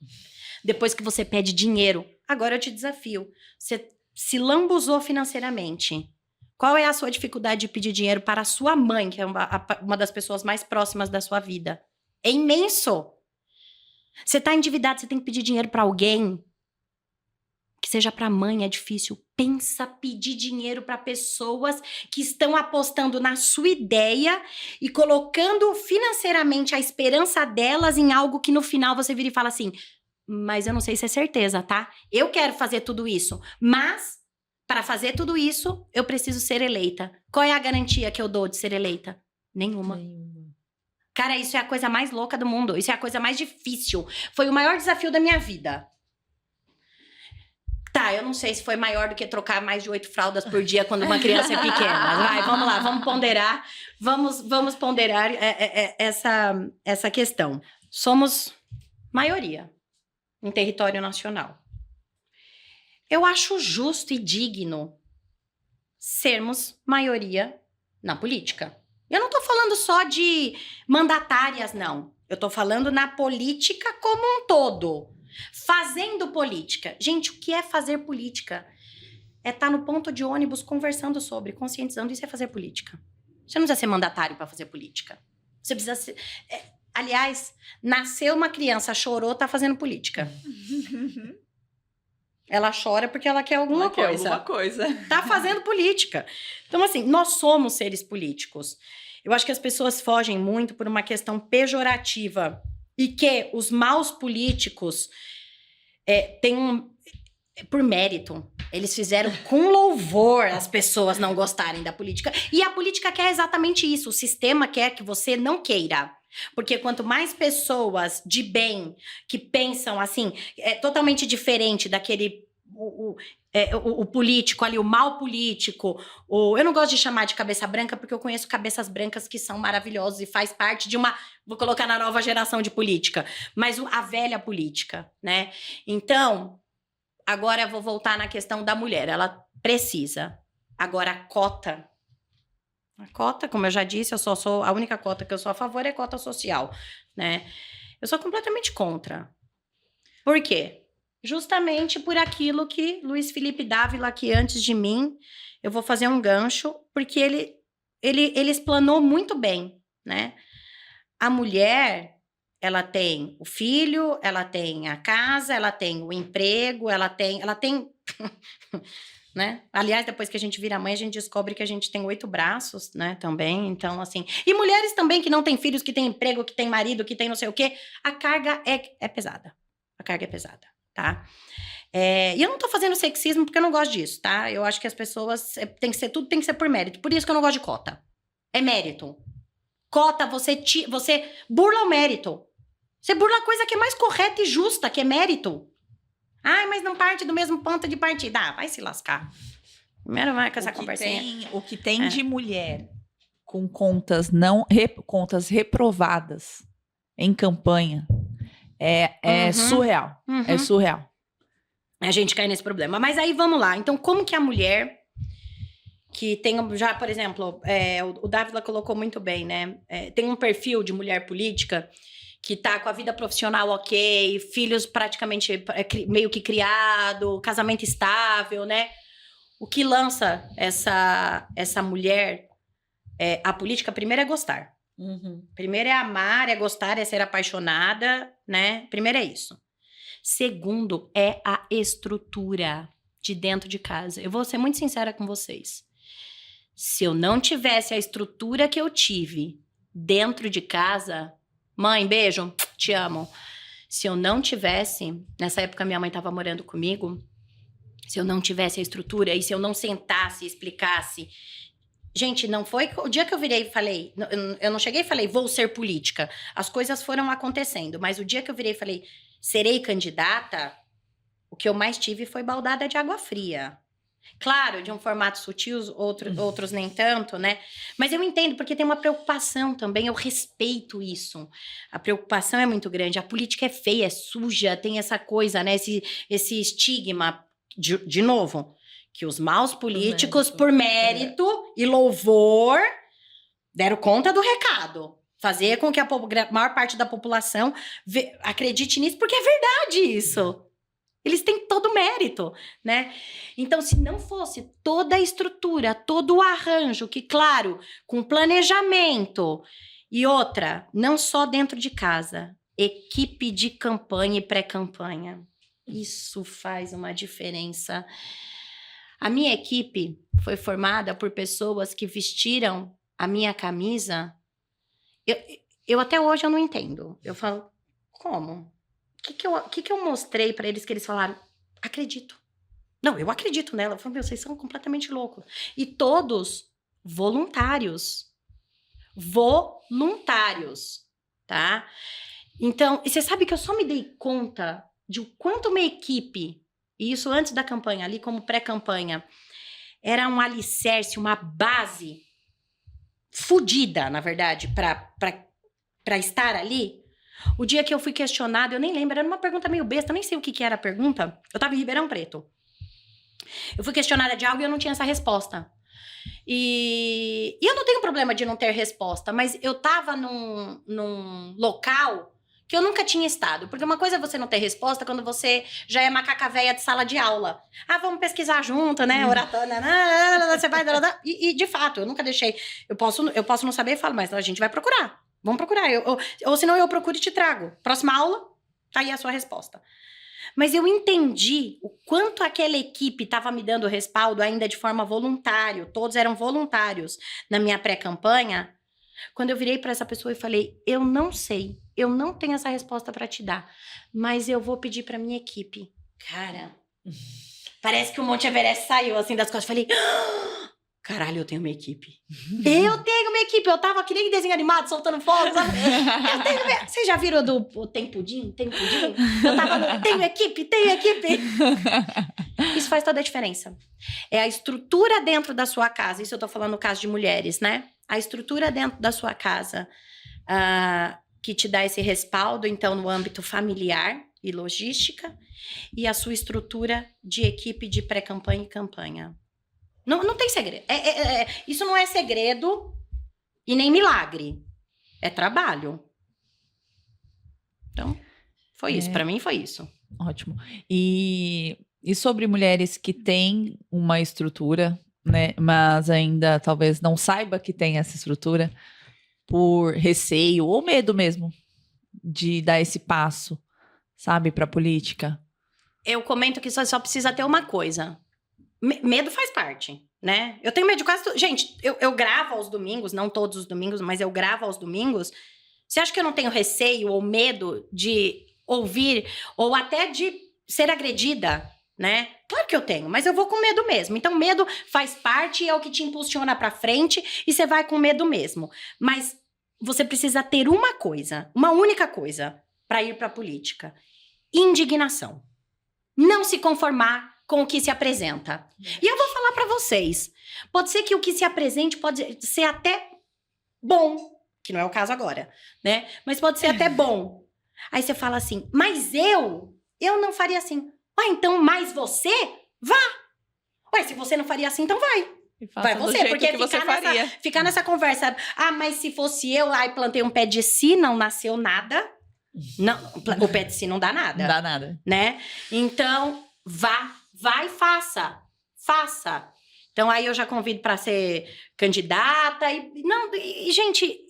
Depois que você pede dinheiro, agora eu te desafio, você se lambuzou financeiramente. Qual é a sua dificuldade de pedir dinheiro para a sua mãe, que é uma das pessoas mais próximas da sua vida? É imenso. Você está endividado, você tem que pedir dinheiro para alguém. Que seja para a mãe, é difícil. Pensa pedir dinheiro para pessoas que estão apostando na sua ideia e colocando financeiramente a esperança delas em algo que no final você vira e fala assim, mas eu não sei se é certeza, tá? Eu quero fazer tudo isso, mas para fazer tudo isso, eu preciso ser eleita. Qual é a garantia que eu dou de ser eleita? Nenhuma. Cara, isso é a coisa mais louca do mundo. Isso é a coisa mais difícil. Foi o maior desafio da minha vida. Tá, eu não sei se foi maior do que trocar mais de 8 fraldas por dia quando uma criança é pequena. Vai, vamos lá, vamos ponderar. Vamos ponderar essa questão. Somos maioria em território nacional. Eu acho justo e digno sermos maioria na política. Eu não tô falando só de mandatárias, não. Eu tô falando na política como um todo. Fazendo política. Gente, o que é fazer política? É estar no ponto de ônibus conversando sobre, conscientizando. Isso é fazer política. Você não precisa ser mandatário para fazer política. Você precisa ser... aliás, nasceu uma criança, chorou, tá fazendo política. Ela chora porque ela quer alguma coisa. Tá fazendo política. Então, assim, nós somos seres políticos. Eu acho que as pessoas fogem muito por uma questão pejorativa e que os maus políticos têm por mérito. Eles fizeram com louvor as pessoas não gostarem da política. E a política quer exatamente isso. O sistema quer que você não queira. Porque quanto mais pessoas de bem que pensam assim, é totalmente diferente daquele o político ali, o mal político, eu não gosto de chamar de cabeça branca porque eu conheço cabeças brancas que são maravilhosos e faz parte de vou colocar na nova geração de política, mas a velha política, né? Então, agora eu vou voltar na questão da mulher, ela precisa. Agora a cota, como eu já disse, eu só sou a única cota que eu sou a favor é a cota social, né? Eu sou completamente contra. Por quê? Justamente por aquilo que Luiz Felipe Dávila, aqui antes de mim, eu vou fazer um gancho, porque ele explanou muito bem, né? A mulher, ela tem o filho, ela tem a casa, ela tem o emprego, ela tem né? Aliás, depois que a gente vira mãe, a gente descobre que a gente tem 8 braços, né? Também, então, assim... E mulheres também que não têm filhos, que têm emprego, que têm marido, que têm não sei o quê, a carga é pesada. A carga é pesada. Tá? E eu não tô fazendo sexismo porque eu não gosto disso, tá? Eu acho que as pessoas tudo tem que ser por mérito. Por isso que eu não gosto de cota. É mérito. Cota, você burla o mérito. Você burla a coisa que é mais correta e justa, que é mérito. Ai, mas não parte do mesmo ponto de partida. Ah, vai se lascar. Primeiro vai com essa conversinha. O que tem de mulher com contas contas reprovadas em campanha é surreal. É surreal. A gente cai nesse problema. Mas aí, vamos lá. Então, como que a mulher que tem já, por exemplo, o Dávila colocou muito bem, né? Tem um perfil de mulher política que tá com a vida profissional ok, filhos praticamente meio que criado, casamento estável, né? O que lança essa mulher a política, primeiro é gostar. Primeiro é amar, é gostar, é ser apaixonada, né? Primeiro é isso. Segundo é a estrutura de dentro de casa. Eu vou ser muito sincera com vocês. Se eu não tivesse a estrutura que eu tive dentro de casa... Mãe, beijo, te amo. Se eu não tivesse... Nessa época, minha mãe estava morando comigo. Se eu não tivesse a estrutura e se eu não sentasse e explicasse... Gente, não foi o dia que eu virei e falei, eu não cheguei e falei, vou ser política. As coisas foram acontecendo, mas o dia que eu virei e falei, serei candidata, o que eu mais tive foi baldada de água fria. Claro, de um formato sutil, outros nem tanto, né? Mas eu entendo, porque tem uma preocupação também, eu respeito isso. A preocupação é muito grande, a política é feia, é suja, tem essa coisa, né? Esse estigma, de novo, que os maus políticos, por mérito e louvor, deram conta do recado. Fazer com que a maior parte da população acredite nisso, porque é verdade isso. Eles têm todo o mérito, né? Então, se não fosse toda a estrutura, todo o arranjo, que, claro, com planejamento e outra, não só dentro de casa, equipe de campanha e pré-campanha. Isso faz uma diferença. A minha equipe foi formada por pessoas que vestiram a minha camisa. Eu até hoje eu não entendo. Eu falo, como? O que eu mostrei pra eles que eles falaram? Acredito. Não, eu acredito nela. Eu falei, vocês são completamente loucos. E todos voluntários. Voluntários, tá? Então, e você sabe que eu só me dei conta de o quanto uma equipe, e isso antes da campanha, ali como pré-campanha, era um alicerce, uma base fodida, na verdade, pra estar ali. O dia que eu fui questionada, eu nem lembro, era uma pergunta meio besta, nem sei o que era a pergunta. Eu tava em Ribeirão Preto. Eu fui questionada de algo e eu não tinha essa resposta. E eu não tenho problema de não ter resposta, mas eu tava num local que eu nunca tinha estado. Porque uma coisa é você não ter resposta quando você já é macaca véia de sala de aula. Ah, vamos pesquisar junto, né? Oratória, você vai... E de fato, eu nunca deixei... Eu posso não saber e falo, mas a gente vai procurar. Vamos procurar. Ou senão eu procuro e te trago. Próxima aula, tá aí a sua resposta. Mas eu entendi o quanto aquela equipe estava me dando respaldo ainda de forma voluntária. Todos eram voluntários na minha pré-campanha. Quando eu virei para essa pessoa e falei, eu não sei, eu não tenho essa resposta para te dar, mas eu vou pedir para minha equipe. Cara, parece que o Monte Everest saiu assim das costas. Falei, caralho, eu tenho uma equipe. Eu tenho uma equipe. Eu tava que nem desenho animado, soltando fogo, sabe? Vocês já viram do Tem Pudim? Tem Pudim? Eu tava no tenho equipe. Isso faz toda a diferença. É a estrutura dentro da sua casa. Isso eu tô falando no caso de mulheres, né? A estrutura dentro da sua casa que te dá esse respaldo, então, no âmbito familiar e logística, e a sua estrutura de equipe de pré-campanha e campanha. Não tem segredo. Isso não é segredo e nem milagre. É trabalho. Então, foi isso. Para mim, foi isso. Ótimo. E sobre mulheres que têm uma estrutura, né, mas ainda talvez não saiba que tem essa estrutura por receio ou medo mesmo de dar esse passo, sabe, para a política. Eu comento que só precisa ter uma coisa. Medo faz parte, né? Eu tenho medo de quase tudo. Gente, eu gravo aos domingos, não todos os domingos, mas eu gravo aos domingos. Você acha que eu não tenho receio ou medo de ouvir ou até de ser agredida, né? Claro que eu tenho, mas eu vou com medo mesmo. Então, medo faz parte, é o que te impulsiona pra frente e você vai com medo mesmo. Mas você precisa ter uma coisa, uma única coisa pra ir pra política. Indignação. Não se conformar com o que se apresenta. E eu vou falar pra vocês, pode ser que o que se apresente pode ser até bom, que não é o caso agora, né? Mas pode ser até bom. Aí você fala assim, mas eu não faria assim. Ah, então, mas você? Vá! Ué, se você não faria assim, então vai. Vai você, porque ficar nessa conversa, ah, mas se fosse eu, aí plantei um pé de si, não nasceu nada. Não, o pé de si não dá nada. Não dá nada. Né? Então, vai, faça. Então, aí eu já convido para ser candidata. Gente,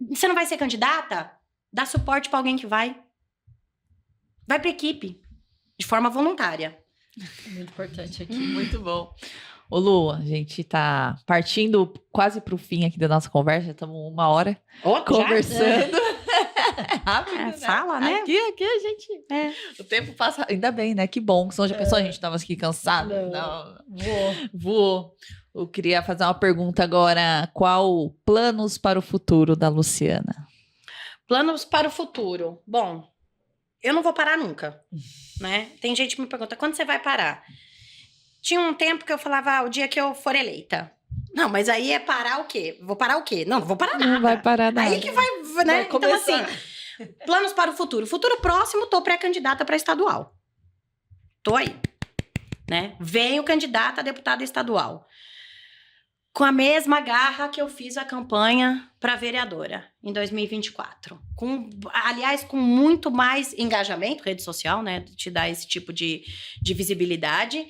você não vai ser candidata? Dá suporte para alguém que vai. Vai para equipe, de forma voluntária. Muito importante aqui. Muito bom. Ô Lu, a gente tá partindo quase pro fim aqui da nossa conversa. Já estamos 1 hora conversando. Rápido, né? Fala, né? Aqui a gente... O tempo passa... Ainda bem, né? Que bom. Senão já pensou, a gente tava aqui cansado. Voou. Eu queria fazer uma pergunta agora. Qual planos para o futuro da Luciana? Planos para o futuro. Bom, eu não vou parar nunca, né? Tem gente que me pergunta, quando você vai parar? Tinha um tempo que eu falava, o dia que eu for eleita. Não, mas aí é parar o quê? Vou parar o quê? Não vou parar nada. Não vai parar nada. Aí que vai, né? Vai Então, começar. assim, planos para o futuro. Futuro próximo, tô pré-candidata para estadual. Tô aí, né? Venho candidata a deputada estadual. Com a mesma garra que eu fiz a campanha para vereadora em 2024. Aliás, com muito mais engajamento, rede social, né? Te dá esse tipo de visibilidade.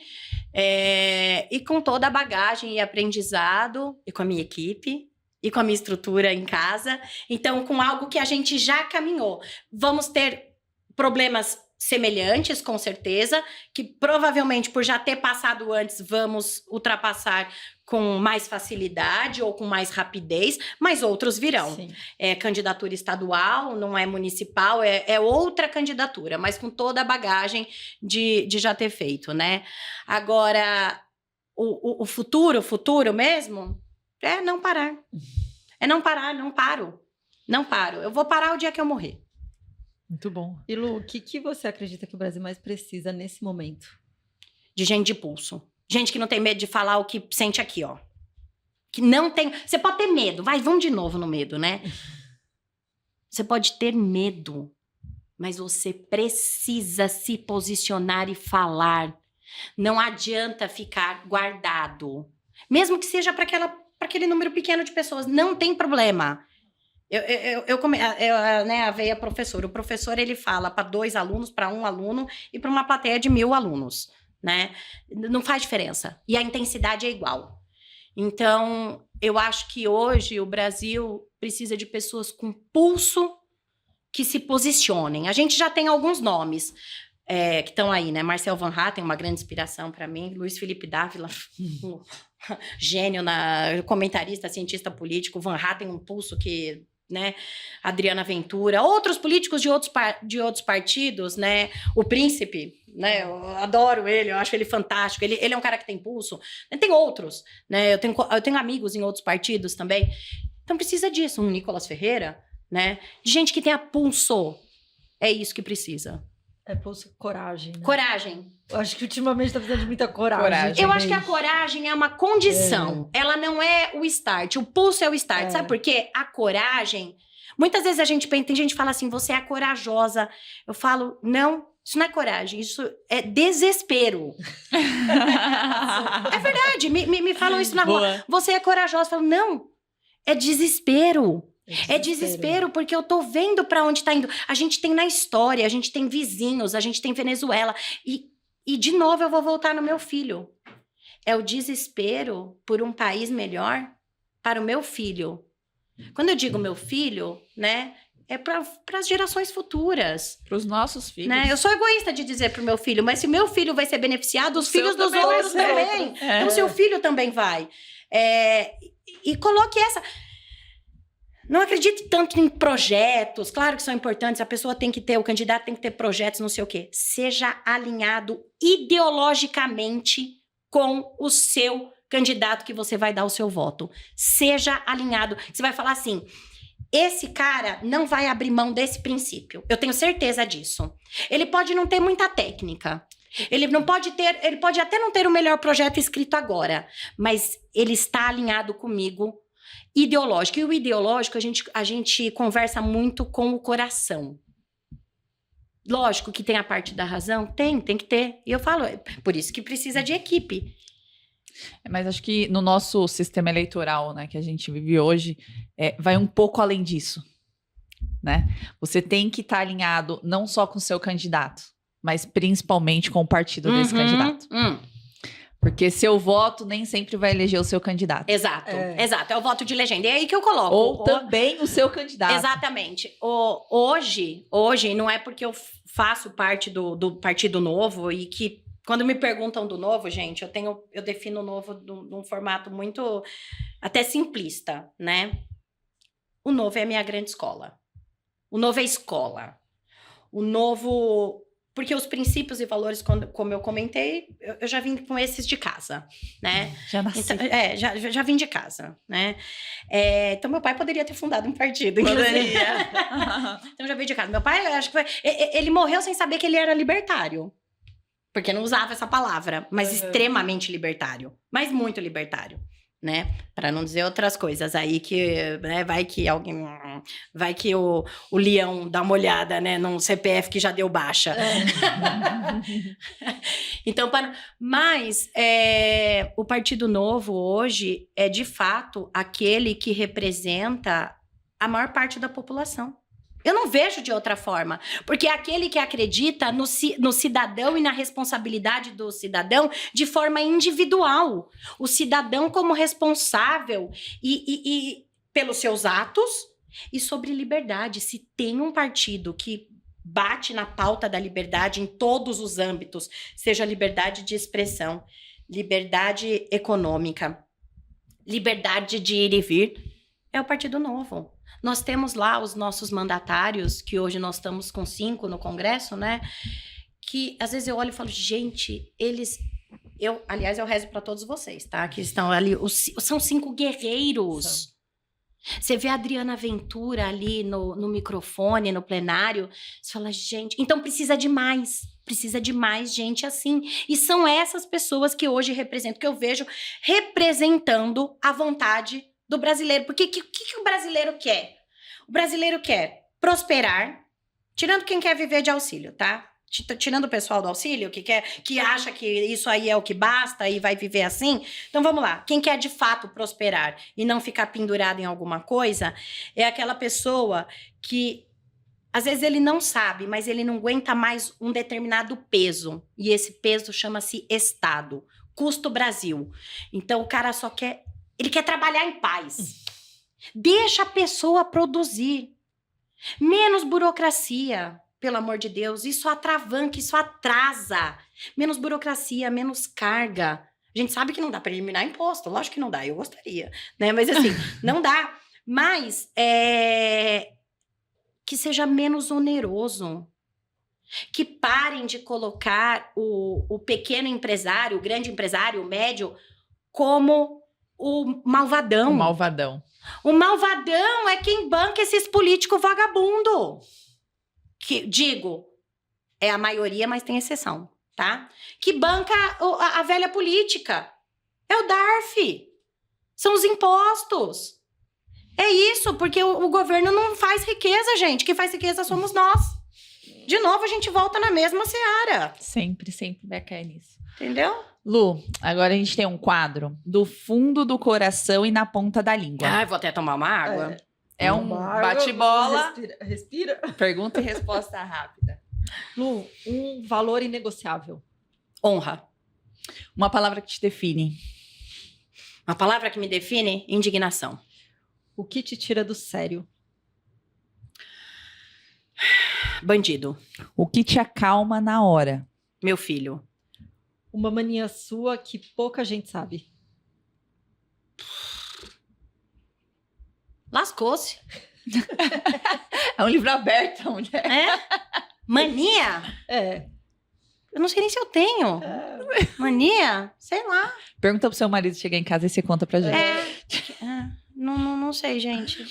E com toda a bagagem e aprendizado, e com a minha equipe, e com a minha estrutura em casa. Então, com algo que a gente já caminhou. Vamos ter problemas semelhantes, com certeza, que provavelmente, por já ter passado antes, vamos ultrapassar com mais facilidade ou com mais rapidez, mas outros virão. Sim. É candidatura estadual, não é municipal, é outra candidatura, mas com toda a bagagem de já ter feito, né? Agora, o futuro mesmo, é não parar. É não parar, não paro. Não paro. Eu vou parar o dia que eu morrer. Muito bom. E Lu, o que você acredita que o Brasil mais precisa nesse momento? De gente de pulso. Gente que não tem medo de falar o que sente aqui, ó. Que não tem... Você pode ter medo. Vamos de novo no medo, né? Você pode ter medo, mas você precisa se posicionar e falar. Não adianta ficar guardado. Mesmo que seja para aquele número pequeno de pessoas. Não tem problema. A Veia professora. O professor, ele fala para 2 alunos, para 1 aluno e para uma plateia de 1000 alunos, né? Não faz diferença. E a intensidade é igual. Então, eu acho que hoje o Brasil precisa de pessoas com pulso que se posicionem. A gente já tem alguns nomes que estão aí, né? Marcel Van Hatten, uma grande inspiração para mim. Luiz Felipe Dávila, gênio, comentarista, cientista político. Van Hatten, um pulso que... né? Adriana Ventura, outros políticos de outros partidos, né? O Príncipe, né? Eu adoro ele, eu acho ele fantástico. Ele é um cara que tem pulso. Tem outros, né? Eu tenho amigos em outros partidos também. Então precisa disso, um Nicolas Ferreira, né? De gente que tenha pulso. É isso que precisa. É pulso, coragem, né? Coragem. Eu acho que ultimamente tá precisando de muita coragem. Eu acho que a coragem é uma condição. Ela não é o start. O pulso é o start. Sabe por quê? A coragem... Muitas vezes tem gente que fala assim, você é corajosa. Eu falo, não, isso não é coragem. Isso é desespero. É verdade. Me falam isso na rua. Boa. Você é corajosa. Eu falo, não, é desespero. É desespero, porque eu tô vendo pra onde tá indo. A gente tem na história, a gente tem vizinhos, a gente tem Venezuela. E de novo, eu vou voltar no meu filho. É o desespero por um país melhor para o meu filho. Quando eu digo meu filho, né, é para as gerações futuras. Para os nossos filhos. Né? Eu sou egoísta de dizer pro meu filho, mas se o meu filho vai ser beneficiado, os filhos dos também vai outros ser. também. Então, o seu filho também vai. E coloque essa... Não acredite tanto em projetos, claro que são importantes, a pessoa tem que ter, o candidato tem que ter projetos, não sei o quê. Seja alinhado ideologicamente com o seu candidato que você vai dar o seu voto. Seja alinhado. Você vai falar assim, esse cara não vai abrir mão desse princípio. Eu tenho certeza disso. Ele pode não ter muita técnica. Ele pode até não ter o melhor projeto escrito agora, mas ele está alinhado comigo ideológico. E o ideológico, a gente conversa muito com o coração. Lógico que tem a parte da razão? Tem que ter. E eu falo, por isso que precisa de equipe. Mas acho que no nosso sistema eleitoral, né, que a gente vive hoje, vai um pouco além disso, né? Você tem que estar alinhado não só com o seu candidato, mas principalmente com o partido desse candidato. Porque seu voto nem sempre vai eleger o seu candidato. Exato. É o voto de legenda. É aí que eu coloco. Ou também o seu candidato. Exatamente. Hoje, não é porque eu faço parte do Partido Novo e que, quando me perguntam do Novo, gente, eu defino o Novo num formato muito, até simplista, né? O Novo é a minha grande escola. O Novo é escola. O Novo... Porque os princípios e valores, como eu comentei, eu já vim com esses de casa, né? Já nasci. Então, já vim de casa, né? Então, meu pai poderia ter fundado um partido. inclusive. Então, já veio de casa. Meu pai, eu acho que ele morreu sem saber que ele era libertário. Porque não usava essa palavra. Mas extremamente libertário. Mas muito libertário, né? Para não dizer outras coisas aí que, né, vai que alguém... Vai que o Leão dá uma olhada, né? Num CPF que já deu baixa. Então, mas o Partido Novo hoje é, de fato, aquele que representa a maior parte da população. Eu não vejo de outra forma, porque é aquele que acredita no cidadão e na responsabilidade do cidadão de forma individual. O cidadão como responsável e pelos seus atos e sobre liberdade. Se tem um partido que bate na pauta da liberdade em todos os âmbitos, seja liberdade de expressão, liberdade econômica, liberdade de ir e vir, é o Partido Novo. Nós temos lá os nossos mandatários, que hoje nós estamos com 5 no Congresso, né? Que às vezes eu olho e falo, gente, aliás, eu rezo para todos vocês, tá? Que estão ali, são 5 guerreiros. Você vê a Adriana Ventura ali no microfone, no plenário, você fala, gente, então precisa de mais gente assim. E são essas pessoas que hoje representam, que eu vejo representando a vontade do brasileiro. Porque o que o brasileiro quer? O brasileiro quer prosperar, tirando quem quer viver de auxílio, tá? Tirando o pessoal do auxílio, que acha que isso aí é o que basta e vai viver assim. Então, vamos lá. Quem quer de fato prosperar e não ficar pendurado em alguma coisa é aquela pessoa que, às vezes, ele não sabe, mas ele não aguenta mais um determinado peso. E esse peso chama-se Estado. Custo Brasil. Então, o cara só quer... Ele quer trabalhar em paz. Deixa a pessoa produzir. Menos burocracia, pelo amor de Deus. Isso atravanca, isso atrasa. Menos burocracia, menos carga. A gente sabe que não dá para eliminar imposto. Lógico que não dá, eu gostaria. Né? Mas assim, não dá. Mas que seja menos oneroso. Que parem de colocar o pequeno empresário, o grande empresário, o médio, como... o malvadão. O malvadão. O malvadão é quem banca esses políticos vagabundo. Que, digo, é a maioria, mas tem exceção, tá? Que banca a velha política. É o DARF. São os impostos. É isso, porque o governo não faz riqueza, gente. Quem faz riqueza somos nós. De novo, a gente volta na mesma seara. Sempre vai cair nisso. Entendeu? Lu, agora a gente tem um quadro do fundo do coração e na ponta da língua. Ai, vou até tomar uma água. É um bate-bola. Respira. Pergunta e resposta rápida. Lu, um valor inegociável. Honra. Uma palavra que te define. Uma palavra que me define? Indignação. O que te tira do sério? Bandido. O que te acalma na hora? Meu filho. Uma mania sua que pouca gente sabe. Lascou-se. É um livro aberto, mulher. Mania? Eu não sei nem se eu tenho. Mania? Sei lá. Pergunta pro seu marido chegar em casa e você conta pra gente. Não sei, gente.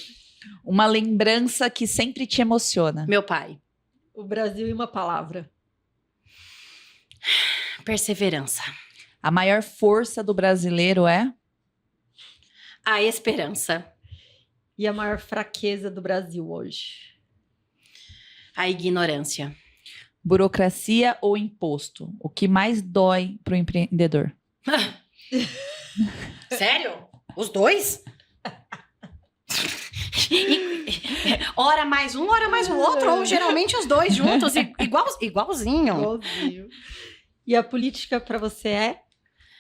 Uma lembrança que sempre te emociona. Meu pai. O Brasil em uma palavra. Perseverança. A maior força do brasileiro é? A esperança. E a maior fraqueza do Brasil hoje? A ignorância. Burocracia ou imposto? O que mais dói pro empreendedor? Sério? Os dois? Ora mais um, ora mais o outro, ou geralmente os dois juntos, igualzinho. E a política para você é?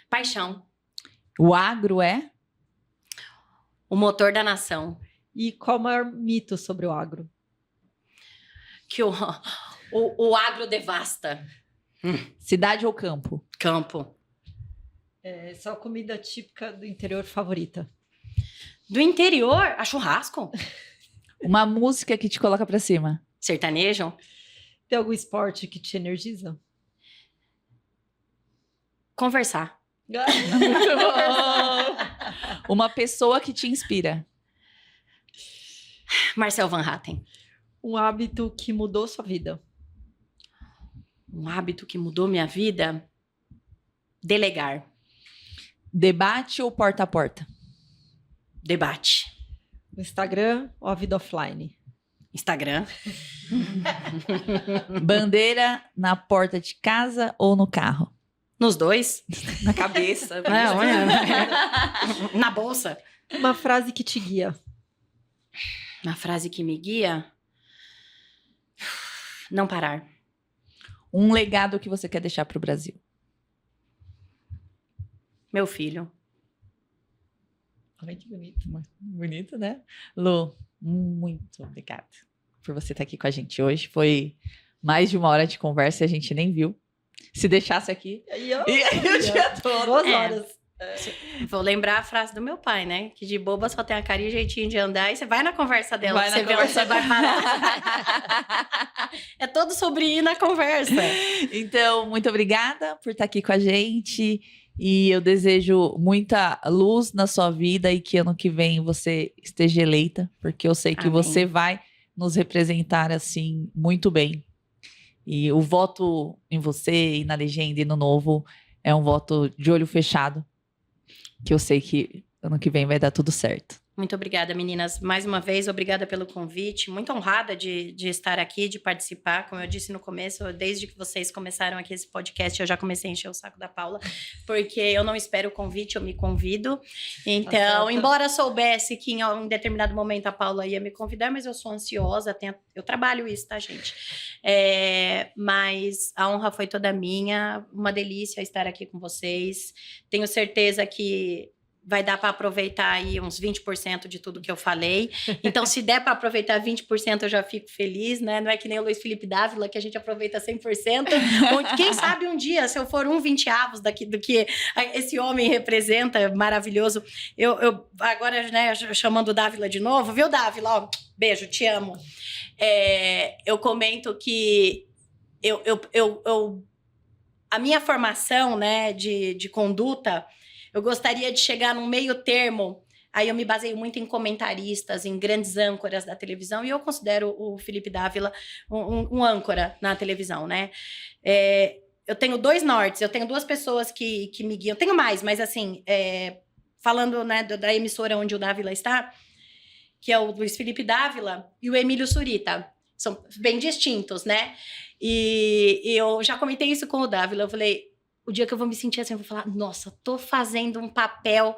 Paixão. O agro é? O motor da nação. E qual o maior mito sobre o agro? Que o agro devasta. Cidade ou campo? Campo. Sua comida típica do interior favorita? Do interior, a churrasco. Uma música que te coloca pra cima? Sertanejo. Tem algum esporte que te energiza? Conversar. Muito bom. Uma pessoa que te inspira. Marcel Van Hatten. Um hábito que mudou sua vida? Um hábito que mudou minha vida? Delegar. Debate ou porta a porta? Debate. O Instagram ou a vida offline? Instagram. Bandeira na porta de casa ou no carro? Nos dois. Na cabeça. Não, na bolsa. Uma frase que te guia? Uma frase que me guia. Não parar. Um legado que você quer deixar para o Brasil? Meu filho. Ai, que bonito. Bonito, né? Lu, muito obrigada por você estar aqui com a gente hoje. Foi mais de 1 hora de conversa e a gente nem viu. Se deixasse aqui. E eu? E aí o dia todo. 2 É. horas. Vou lembrar a frase do meu pai, né? Que de boba só tem a cara e jeitinho de andar. E você vai na conversa dela, Vai na você vê onde conversa você vai parar. É todo sobre ir na conversa. Então, muito obrigada por estar aqui com a gente. E eu desejo muita luz na sua vida e que ano que vem você esteja eleita, porque eu sei que Amém. você vai nos representar assim muito bem. E o voto em você e na legenda e no novo é um voto de olho fechado, que eu sei que ano que vem vai dar tudo certo. Muito obrigada, meninas. Mais uma vez, obrigada pelo convite. Muito honrada de estar aqui, de participar. Como eu disse no começo, desde que vocês começaram aqui esse podcast, eu já comecei a encher o saco da Paula, porque eu não espero o convite, eu me convido. Então, certo. embora eu soubesse que em um determinado momento a Paula ia me convidar, mas eu sou ansiosa, eu trabalho isso, tá, gente? Mas a honra foi toda minha, uma delícia estar aqui com vocês. Tenho certeza que vai dar para aproveitar aí uns 20% de tudo que eu falei. Então, se der para aproveitar 20%, eu já fico feliz, né? Não é que nem o Luiz Felipe Dávila, que a gente aproveita 100%. Quem sabe um dia, se eu for 1/20 do que esse homem representa, maravilhoso. Eu agora, né, chamando o Dávila de novo, viu, Dávila? Ó, beijo, te amo. Eu comento que a minha formação, né, de conduta, eu gostaria de chegar num meio termo. Aí eu me baseio muito em comentaristas, em grandes âncoras da televisão, e eu considero o Felipe Dávila um âncora na televisão, né? Eu tenho 2 nortes, eu tenho 2 pessoas que me guiam. Tenho mais, mas assim, falando, né, da emissora onde o Dávila está, que é o Luiz Felipe Dávila e o Emílio Surita. São bem distintos, né? E eu já comentei isso com o Dávila, eu falei, o dia que eu vou me sentir assim, eu vou falar, nossa, tô fazendo um papel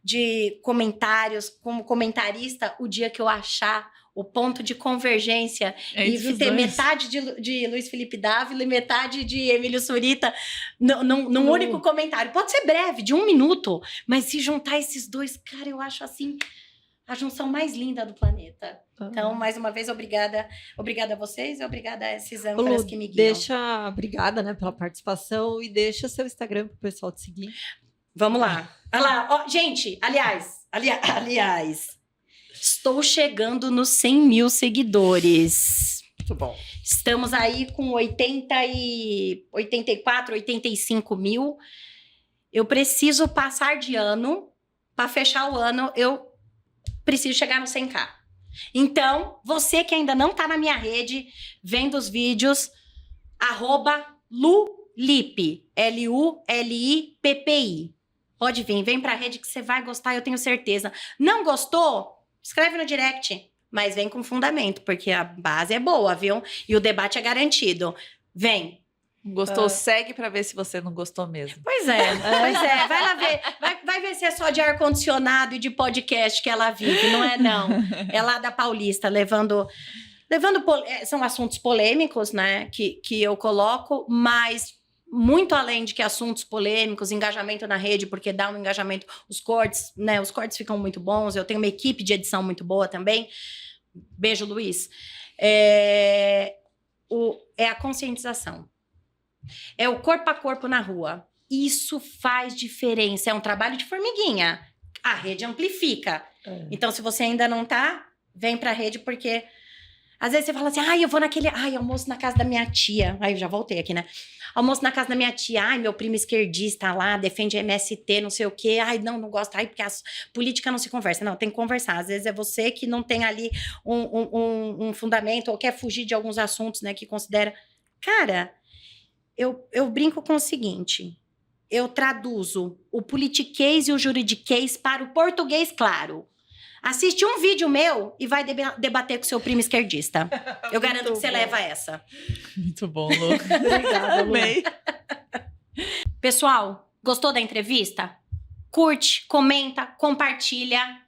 de comentários como comentarista, o dia que eu achar o ponto de convergência e ter metade de Luiz Felipe Dávila e metade de Emílio Surita num único comentário. Pode ser breve, de 1 minuto, mas se juntar esses 2, cara, eu acho assim a junção mais linda do planeta. Então, mais uma vez, obrigada a vocês e obrigada a esses âncoras que me guiam. Obrigada, né, pela participação e deixa seu Instagram pro pessoal te seguir. Vamos lá. Olha lá. Ó, gente, aliás, estou chegando nos 100 mil seguidores. Muito bom. Estamos aí com 84, 85 mil. Eu preciso passar de ano. Para fechar o ano, eu preciso chegar no 100k. Então, você que ainda não está na minha rede, vendo os vídeos, @Lulippi, LULIPPI. Pode vir, vem pra rede que você vai gostar, eu tenho certeza. Não gostou? Escreve no direct, mas vem com fundamento, porque a base é boa, viu? E o debate é garantido. Vem. Gostou? Segue pra ver se você não gostou mesmo. Pois é. Vai lá ver. Vai ver se é só de ar-condicionado e de podcast que ela vive. Não é, não. É lá da Paulista, levando são assuntos polêmicos, né? Que eu coloco, mas muito além de que assuntos polêmicos, engajamento na rede, porque dá um engajamento, os cortes, né? Os cortes ficam muito bons. Eu tenho uma equipe de edição muito boa também. Beijo, Luiz. É a conscientização. É o corpo a corpo na rua. Isso faz diferença. É um trabalho de formiguinha. A rede amplifica. Então, se você ainda não tá, vem pra rede, porque Às vezes você fala assim, eu vou naquele... almoço na casa da minha tia. Aí eu já voltei aqui, né? Almoço na casa da minha tia. Meu primo esquerdista lá, defende MST, não sei o quê. Não gosto. Porque a política não se conversa. Não, tem que conversar. Às vezes é você que não tem ali um fundamento ou quer fugir de alguns assuntos, né? Que considera... Cara, eu brinco com o seguinte... Eu traduzo o politiquês e o juridiquês para o português claro. Assiste um vídeo meu e vai debater com seu primo esquerdista. Eu garanto que você leva essa. Muito bom, Lu. Obrigada, Lu. Amei. Pessoal, gostou da entrevista? Curte, comenta, compartilha.